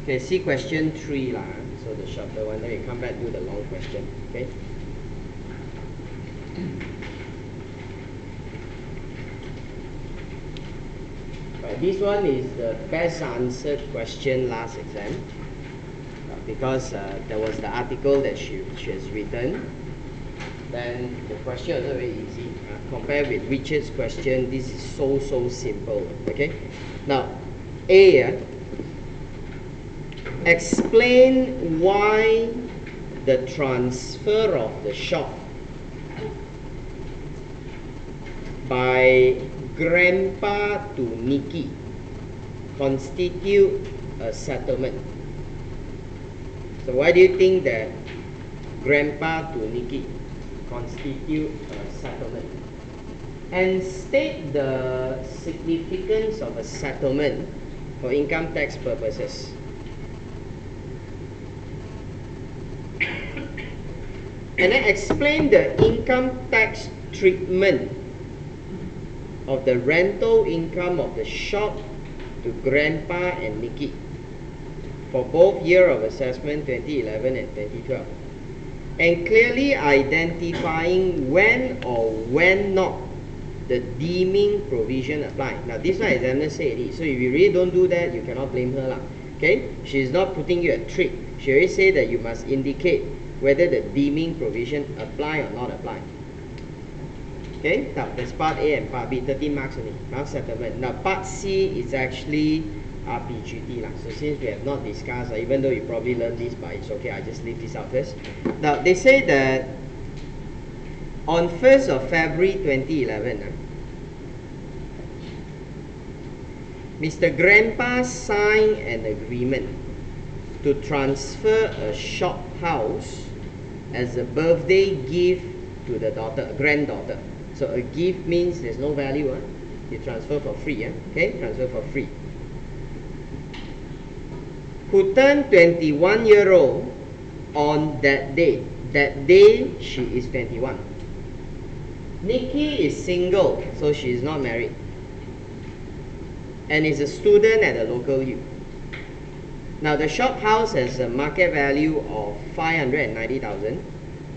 okay, see question 3 lah. So the shorter one, then we come back to the long question. Okay. Right, this one is the best answered question last exam because there was the article that she has written. Then the question is very easy. Compared with Richard's question, this is so simple. Okay. Now, A. Explain why the transfer of the shop by Grandpa to Nikki constitute a settlement. So why do you think that Grandpa to Nikki constitute a settlement? And state the significance of a settlement for income tax purposes. And then explain the income tax treatment of the rental income of the shop to Grandpa and Nikki for both year of assessment 2011 and 2012. And clearly identifying when or when not the deeming provision apply. Now this one examiner said it, so if you really don't do that, you cannot blame her lah. Okay, she's not putting you a trick. She already said that you must indicate whether the deeming provision apply or not apply. Okay, now that's part A and part B, 13 marks only, now settlement. Now part C is actually RPGT lah. So since we have not discussed, even though you probably learned this, but it's okay, I just leave this out first. Now they say that on 1st of February 2011, Mr. Grandpa signed an agreement to transfer a shop house as a birthday gift to the daughter, granddaughter. So a gift means there's no value, you transfer for free, okay? Transfer for free. Who turned 21-year-old on that day. That day she is 21. Nikki is single, so she is not married, and is a student at a local U. Now the shop house has a market value of 590,000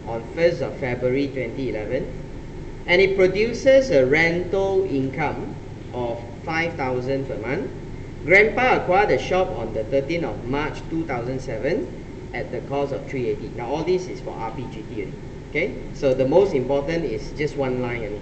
on 1st of February 2011, and it produces a rental income of 5,000 per month. Grandpa acquired the shop on the 13th of March 2007 at the cost of 380. Now all this is for RPGT. Okay, so the most important is just one line only.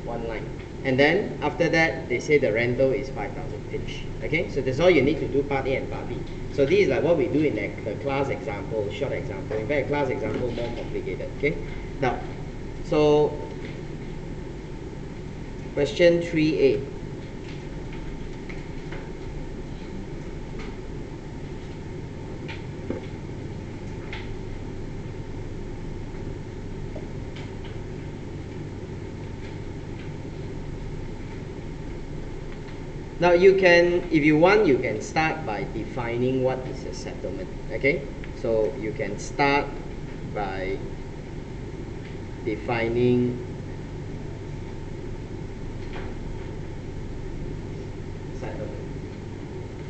One line. And then after that, they say the rental is 5,000. Finish. Okay, so that's all you need to do, part A and part B. So this is like what we do in the class example, short example. In fact, class example more complicated. Okay, now, so question 3A. Now you can, if you want, you can start by defining what is a settlement. Okay, so you can start by defining settlement.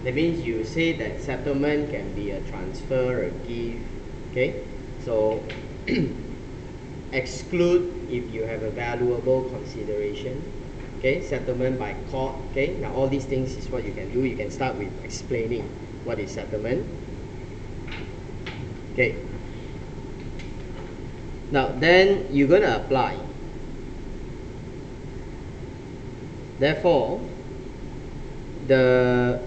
That means you say that settlement can be a transfer, a gift. Okay, so exclude if you have a valuable consideration. Okay, settlement by court. Okay, now all these things is what you can do. You can start with explaining what is settlement. Okay, now then you're going to apply. Therefore, the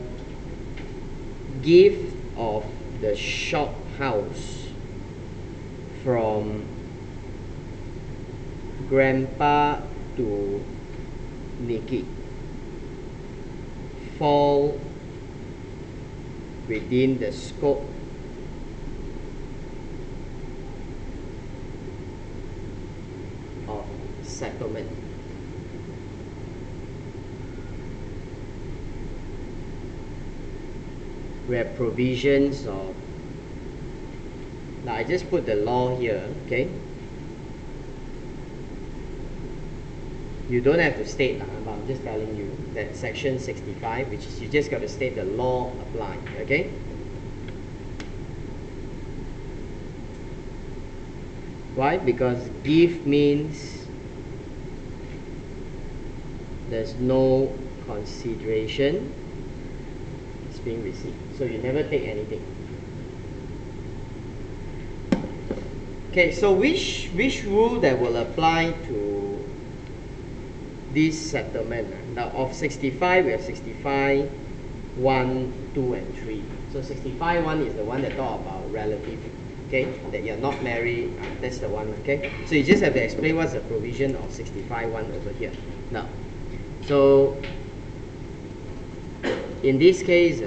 gift of the shop house from Grandpa to Nikki fall within the scope of settlement. We have provisions of, now I just put the law here, okay? You don't have to state, but I'm just telling you that section 65, which is you just got to state the law apply, okay? Why? Because give means there's no consideration is being received. So you never take anything. Okay, so which rule that will apply to this settlement? Now of 65, we have 65, 1, 2, and 3. So 65, 1 is the one that talk about relative, okay, that you're not married, that's the one, okay? So you just have to explain what's the provision of 65, 1 over here. Now, so in this case,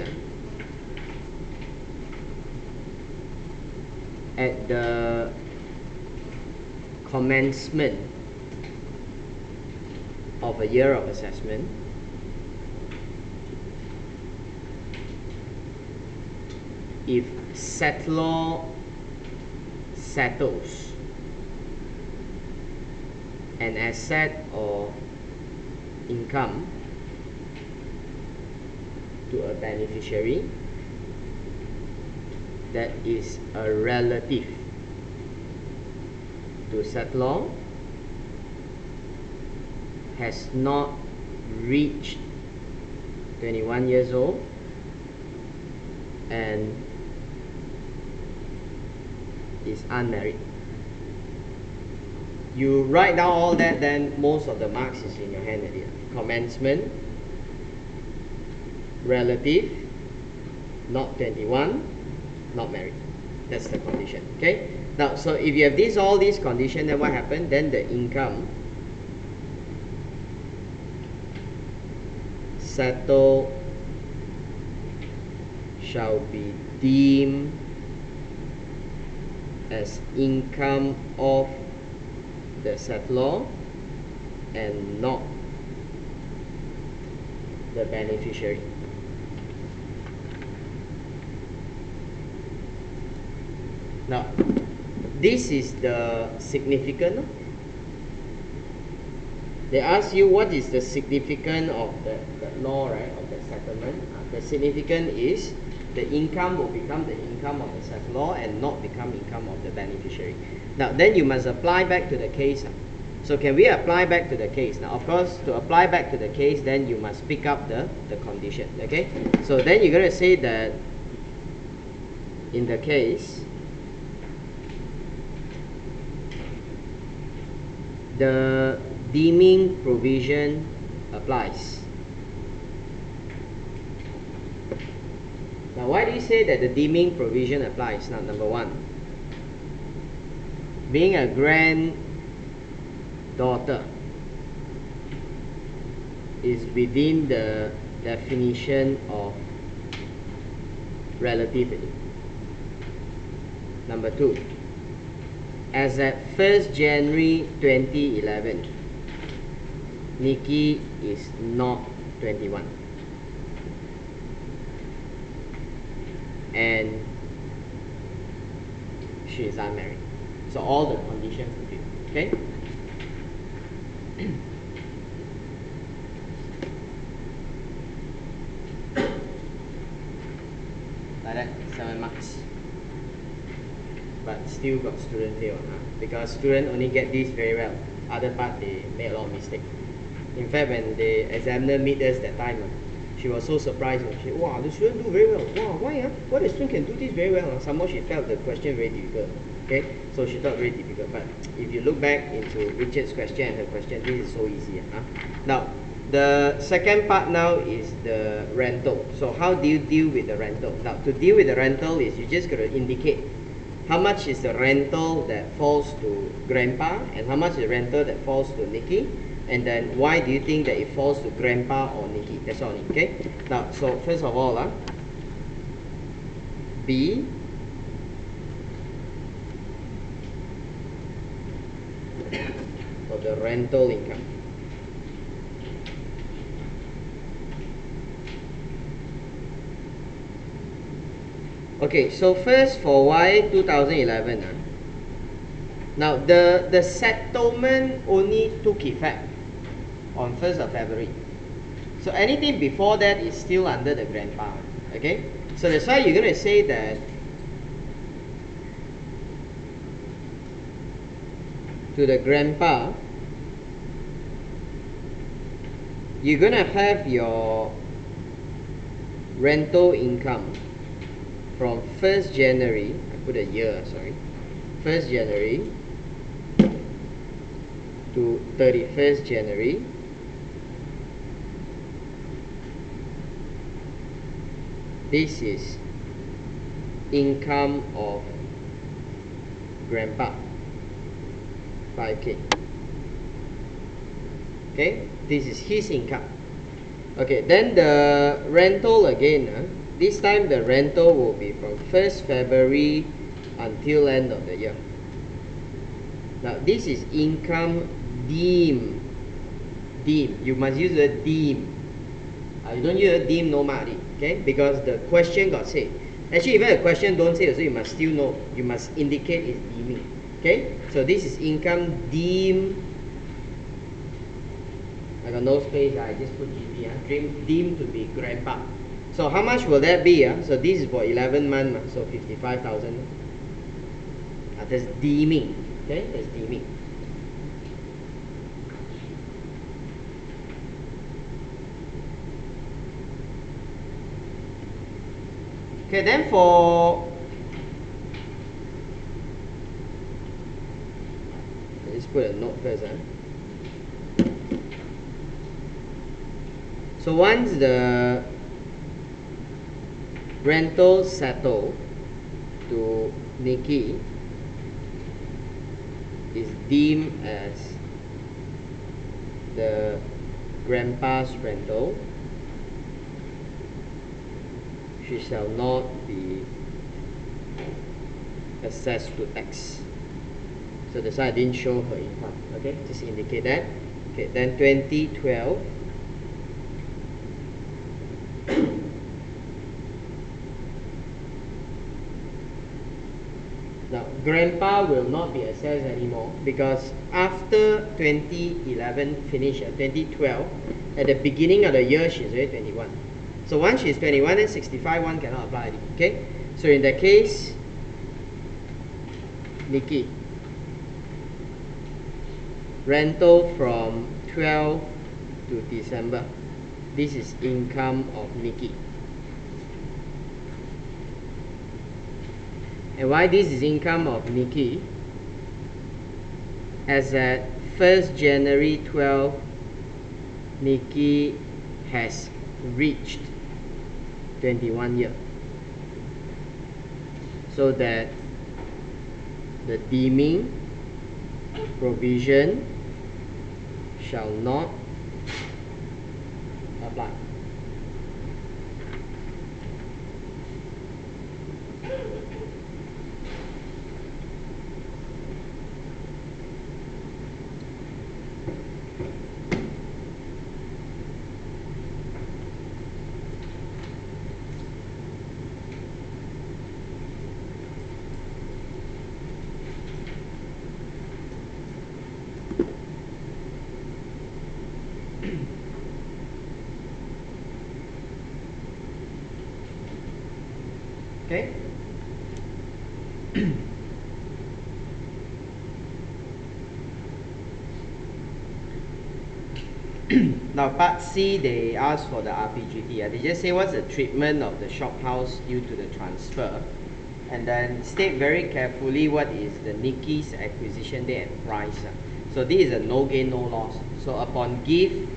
at the commencement of a year of assessment, if settlor settles an asset or income to a beneficiary that is a relative to settlor, has not reached 21 years old, and is unmarried. You write down all that, then most of the marks is in your hand already. Commencement, relative, not 21, not married. That's the condition. Okay? Now, so if you have all these conditions, then what happened? Then the income settled shall be deemed as income of the settlor and not the beneficiary. Now, this is the significant. They ask you what is the significance of the law, right, of the settlement. The significance is the income will become the income of the settlor and not become income of the beneficiary. Now, then you must apply back to the case. So can we apply back to the case? Now, of course, to apply back to the case, then you must pick up the condition, okay? So then you're going to say that in the case, the deeming provision applies. Now, why do you say that the deeming provision applies? Now, number one, being a granddaughter is within the definition of relativity. Number two, as at 1st January 2011, Nikki is not 21. And she is unmarried. So all the conditions fulfilled. Okay? Like that, 7 marks. But still got student fail, because students only get this very well. Other part they made a lot of mistakes. In fact, when the examiner meet us that time, she was so surprised. She said, wow, the student do very well. Wow, why? Why the student can do this very well? Somehow she felt the question very difficult. Okay, so she thought very difficult. But if you look back into Richard's question and her question, this is so easy. Now, the second part now is the rental. So how do you deal with the rental? Now, to deal with the rental is you just got to indicate how much is the rental that falls to grandpa and how much is the rental that falls to Nikki. And then why do you think that it falls to grandpa or Nikki? That's all, okay? Now, so first of all, B for the rental income. Okay, so first for Y 2011. Now the settlement only took effect on 1st of February. So anything before that is still under the grandpa. Okay? So that's why you're going to say that to the grandpa, you're going to have your rental income from 1st January, I put a year, sorry, 1st January to 31st January. This is income of grandpa, 5K. Okay, this is his income. Okay, then the rental again. This time the rental will be from 1st February until end of the year. Now this is income deemed. You must use the deemed. You don't use the deemed no money. Okay, because the question got said. Actually, even the question don't say, so you must still know. You must indicate it's deeming. Okay, so this is income deemed. I got no space. I just put GP. Deemed to be grandpa. So how much will that be? So this is for 11 months. So 55,000. That's deeming. Okay, that's deeming. Okay, then for let's put a note first. So once the rental settle to Nikki is deemed as the grandpa's rental, she shall not be assessed to X. So that's why I didn't show her income. Okay, just indicate that. Okay, then 2012. Now, grandpa will not be assessed anymore because after 2011 finish, 2012, at the beginning of the year, she's already 21. So once she's 21, then 65, one cannot apply. Okay? So in that case, Nikki, rental from 12 to December. This is income of Nikki. And why this is income of Nikki? As at 1st January 12, Nikki has reached 21 years. So that the deeming provision shall not apply. Okay? Now part C, they ask for the RPGT. They just say what's the treatment of the shop house due to the transfer, and then state very carefully what is the Nikki's acquisition date and price. So this is a no gain, no loss. So upon gift,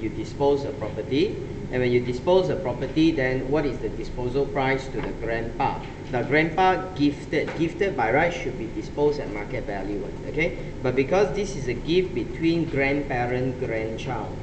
you dispose of property. And when you dispose of property, then what is the disposal price to the grandpa? Now grandpa gifted by right should be disposed at market value, okay? But because this is a gift between grandparent, grandchild,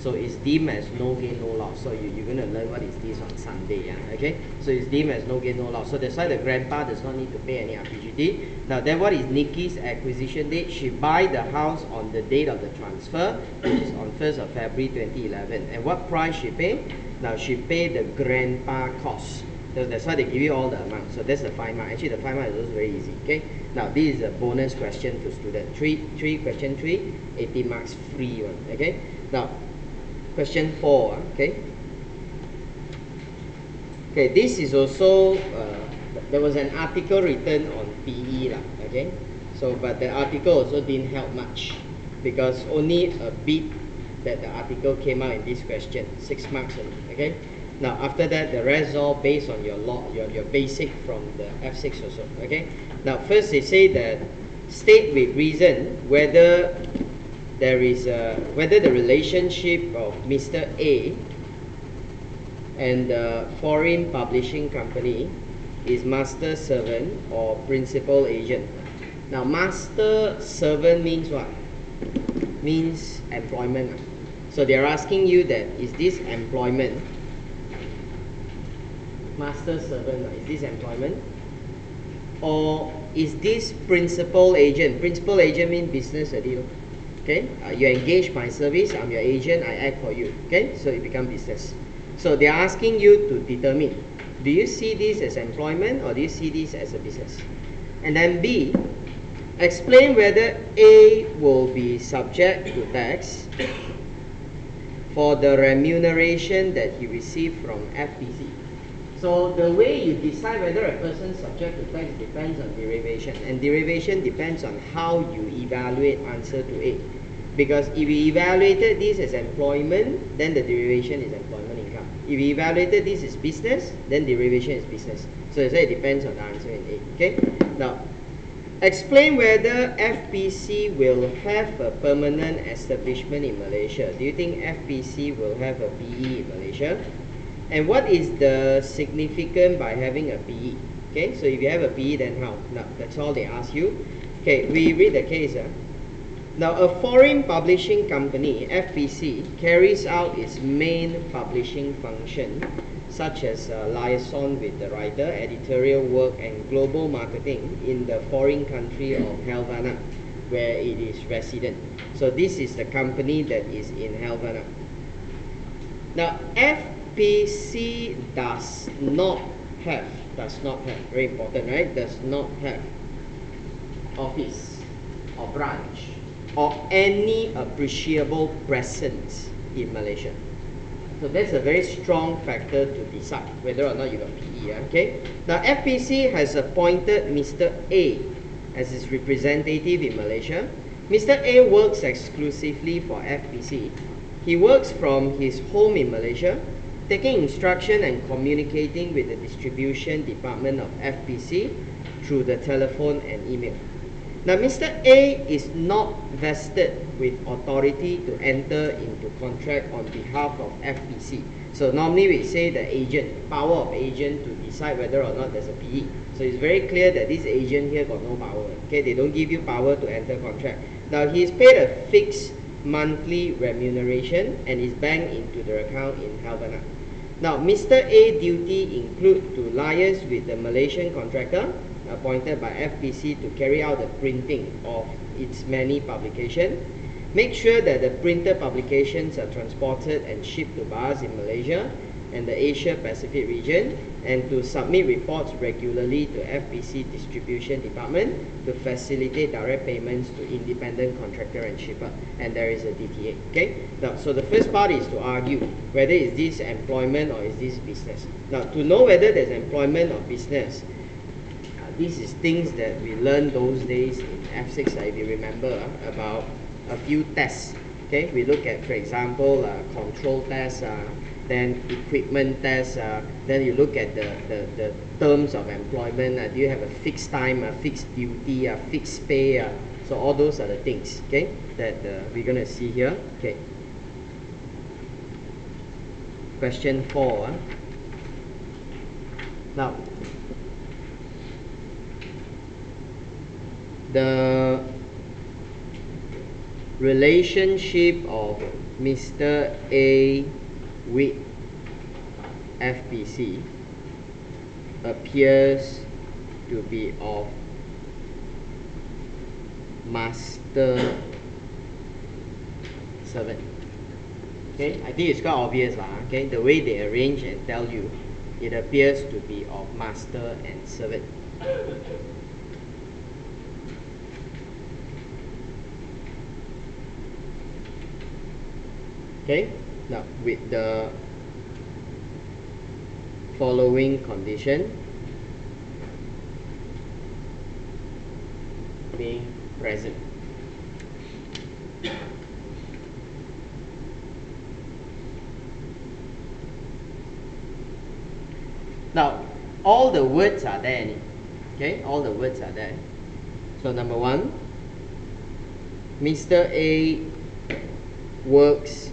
So it's deemed as no gain, no loss. So you're going to learn what is this on Sunday. Yeah? Okay? So it's deemed as no gain, no loss. So that's why the grandpa does not need to pay any RPGT. Now then, what is Nikki's acquisition date? She buy the house on the date of the transfer, which is on 1st of February 2011. And what price she pay? Now she paid the grandpa cost. So that's why they give you all the amount. So that's the 5 mark. Actually, the 5 mark is also very easy. Okay. Now this is a bonus question to student. Question 3, 18 marks free one. Okay. Now question 4. Okay. Okay. This is also there was an article written on PE lah. Okay. So but the article also didn't help much because only a bit that the article came out in this question. 6 marks only. Okay. Now after that, the rest all based on your your basic from the F6 also. Okay. Now first they say that state with reason whether there is whether the relationship of Mr. A and the foreign publishing company is master servant or principal agent. Now master servant means what? Means employment. So they are asking you that is this employment? Master servant, is this employment? Or is this principal agent? Principal agent means business deal. Okay, you engage my service, I'm your agent, I act for you. Okay, so it becomes business. So they are asking you to determine, do you see this as employment or do you see this as a business? And then B, explain whether A will be subject to tax for the remuneration that he received from FPC. So the way you decide whether a person is subject to tax depends on derivation, and derivation depends on how you evaluate answer to A. Because if you evaluated this as employment, then the derivation is employment income. If you evaluated this as business, then derivation is business. So it depends on the answer in A. Okay. Now, explain whether FPC will have a permanent establishment in Malaysia. Do you think FPC will have a PE in Malaysia? And what is the significance by having a PE? Okay, so if you have a PE, then how? Now, that's all they ask you. Okay, we read the case. Now, a foreign publishing company, FPC, carries out its main publishing function, such as liaison with the writer, editorial work, and global marketing in the foreign country of Havana, where it is resident. So this is the company that is in Havana. Now, FPC does not have, very important, right? Does not have office or branch or any appreciable presence in Malaysia. So that's a very strong factor to decide whether or not you got PE. Okay. Now FPC has appointed Mr. A as its representative in Malaysia. Mr. A works exclusively for FPC. He works from his home in Malaysia, taking instruction and communicating with the distribution department of FPC through the telephone and email. Now, Mr. A is not vested with authority to enter into contract on behalf of FPC. So normally we say the agent, power of agent to decide whether or not there's a PE. So it's very clear that this agent here got no power. Okay, they don't give you power to enter contract. Now he is paid a fixed monthly remuneration and is banked into the account in Havana. Now, Mr. A duty include to liaise with the Malaysian contractor appointed by FPC to carry out the printing of its many publications, make sure that the printed publications are transported and shipped to bars in Malaysia and the Asia Pacific region, and to submit reports regularly to FPC distribution department to facilitate direct payments to independent contractor and shipper, and there is a DTA. Okay. Now, so the first part is to argue whether is this employment or is this business. Now, to know whether there's employment or business, this is things that we learned those days in F6, if you remember, about a few tests. Okay, we look at, for example, control tests, then equipment tests, then you look at the terms of employment. Do you have a fixed time, a fixed duty, a fixed pay? So all those are the things, okay, that we're going to see here. Okay. Question 4. Now, the relationship of Mr. A with FPC appears to be of master servant. Okay, I think it's quite obvious lah. Okay, the way they arrange and tell you, it appears to be of master and servant. Okay, now with the following condition being present. Now, all the words are there. Okay, all the words are there. So number one, Mr. A works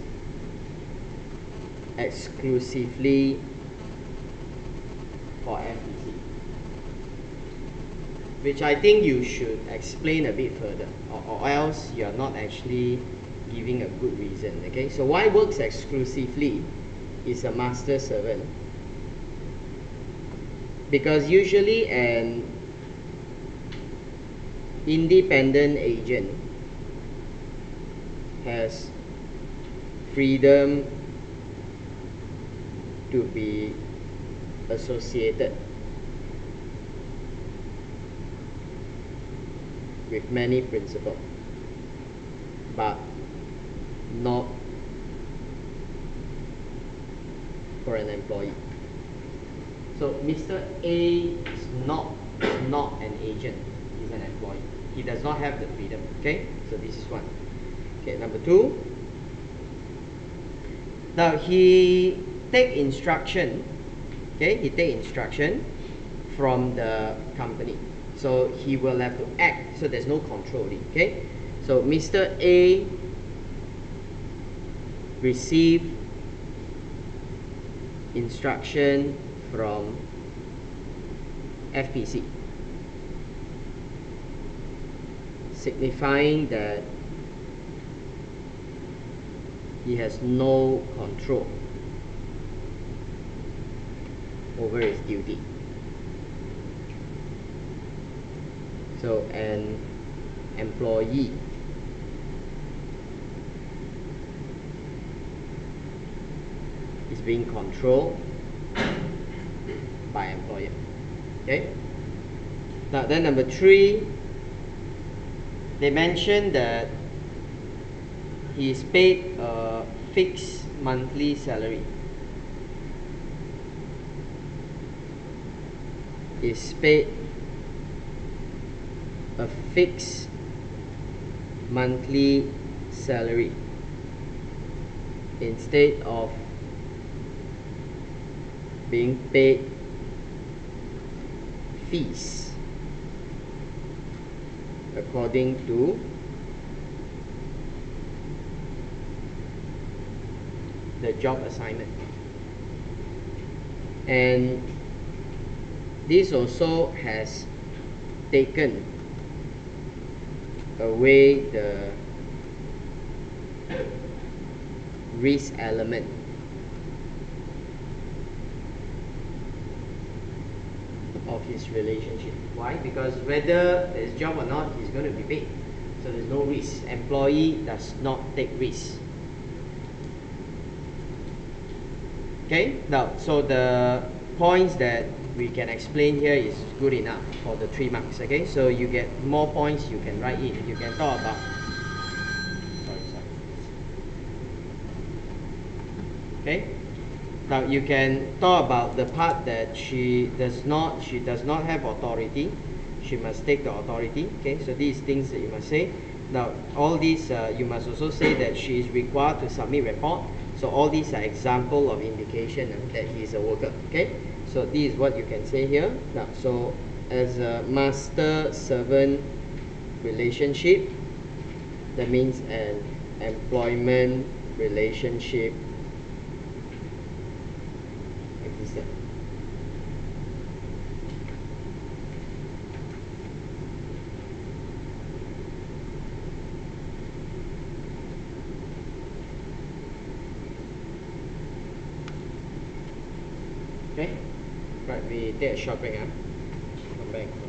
exclusively for FPC, which I think you should explain a bit further, or else you are not actually giving a good reason. Okay, so why works exclusively is a master servant? Because usually an independent agent has freedom to be associated with many principals, but not for an employee. So Mr. A is not an agent, he's an employee. He does not have the freedom. Okay, so this is one. Okay, number two. Now he take instruction. Okay, he take instruction from the company. So he will have to act. So there's no controlling. Okay, so Mr. A received instruction from FPC, signifying that he has no control over his duty. So an employee is being controlled by employer. Okay. Now then, number three, they mentioned that he is paid a fixed monthly salary. Is paid a fixed monthly salary instead of being paid fees according to the job assignment. And this also has taken away the risk element of his relationship. Why? Because whether there's job or not, he's going to be paid. So there's no risk. Employee does not take risk. Okay, now so the points that we can explain here is good enough for the 3 marks. Okay, so you get more points you can write in. You can talk about okay, now you can talk about the part that she does not have authority. She must take the authority. Okay, so these things that you must say. Now all these you must also say that she is required to submit report. So all these are example of indication that he is a worker. Okay, so this is what you can say here. Now, so as a master-servant relationship, that means an employment relationship existed. Alright, we take a short break. Come back.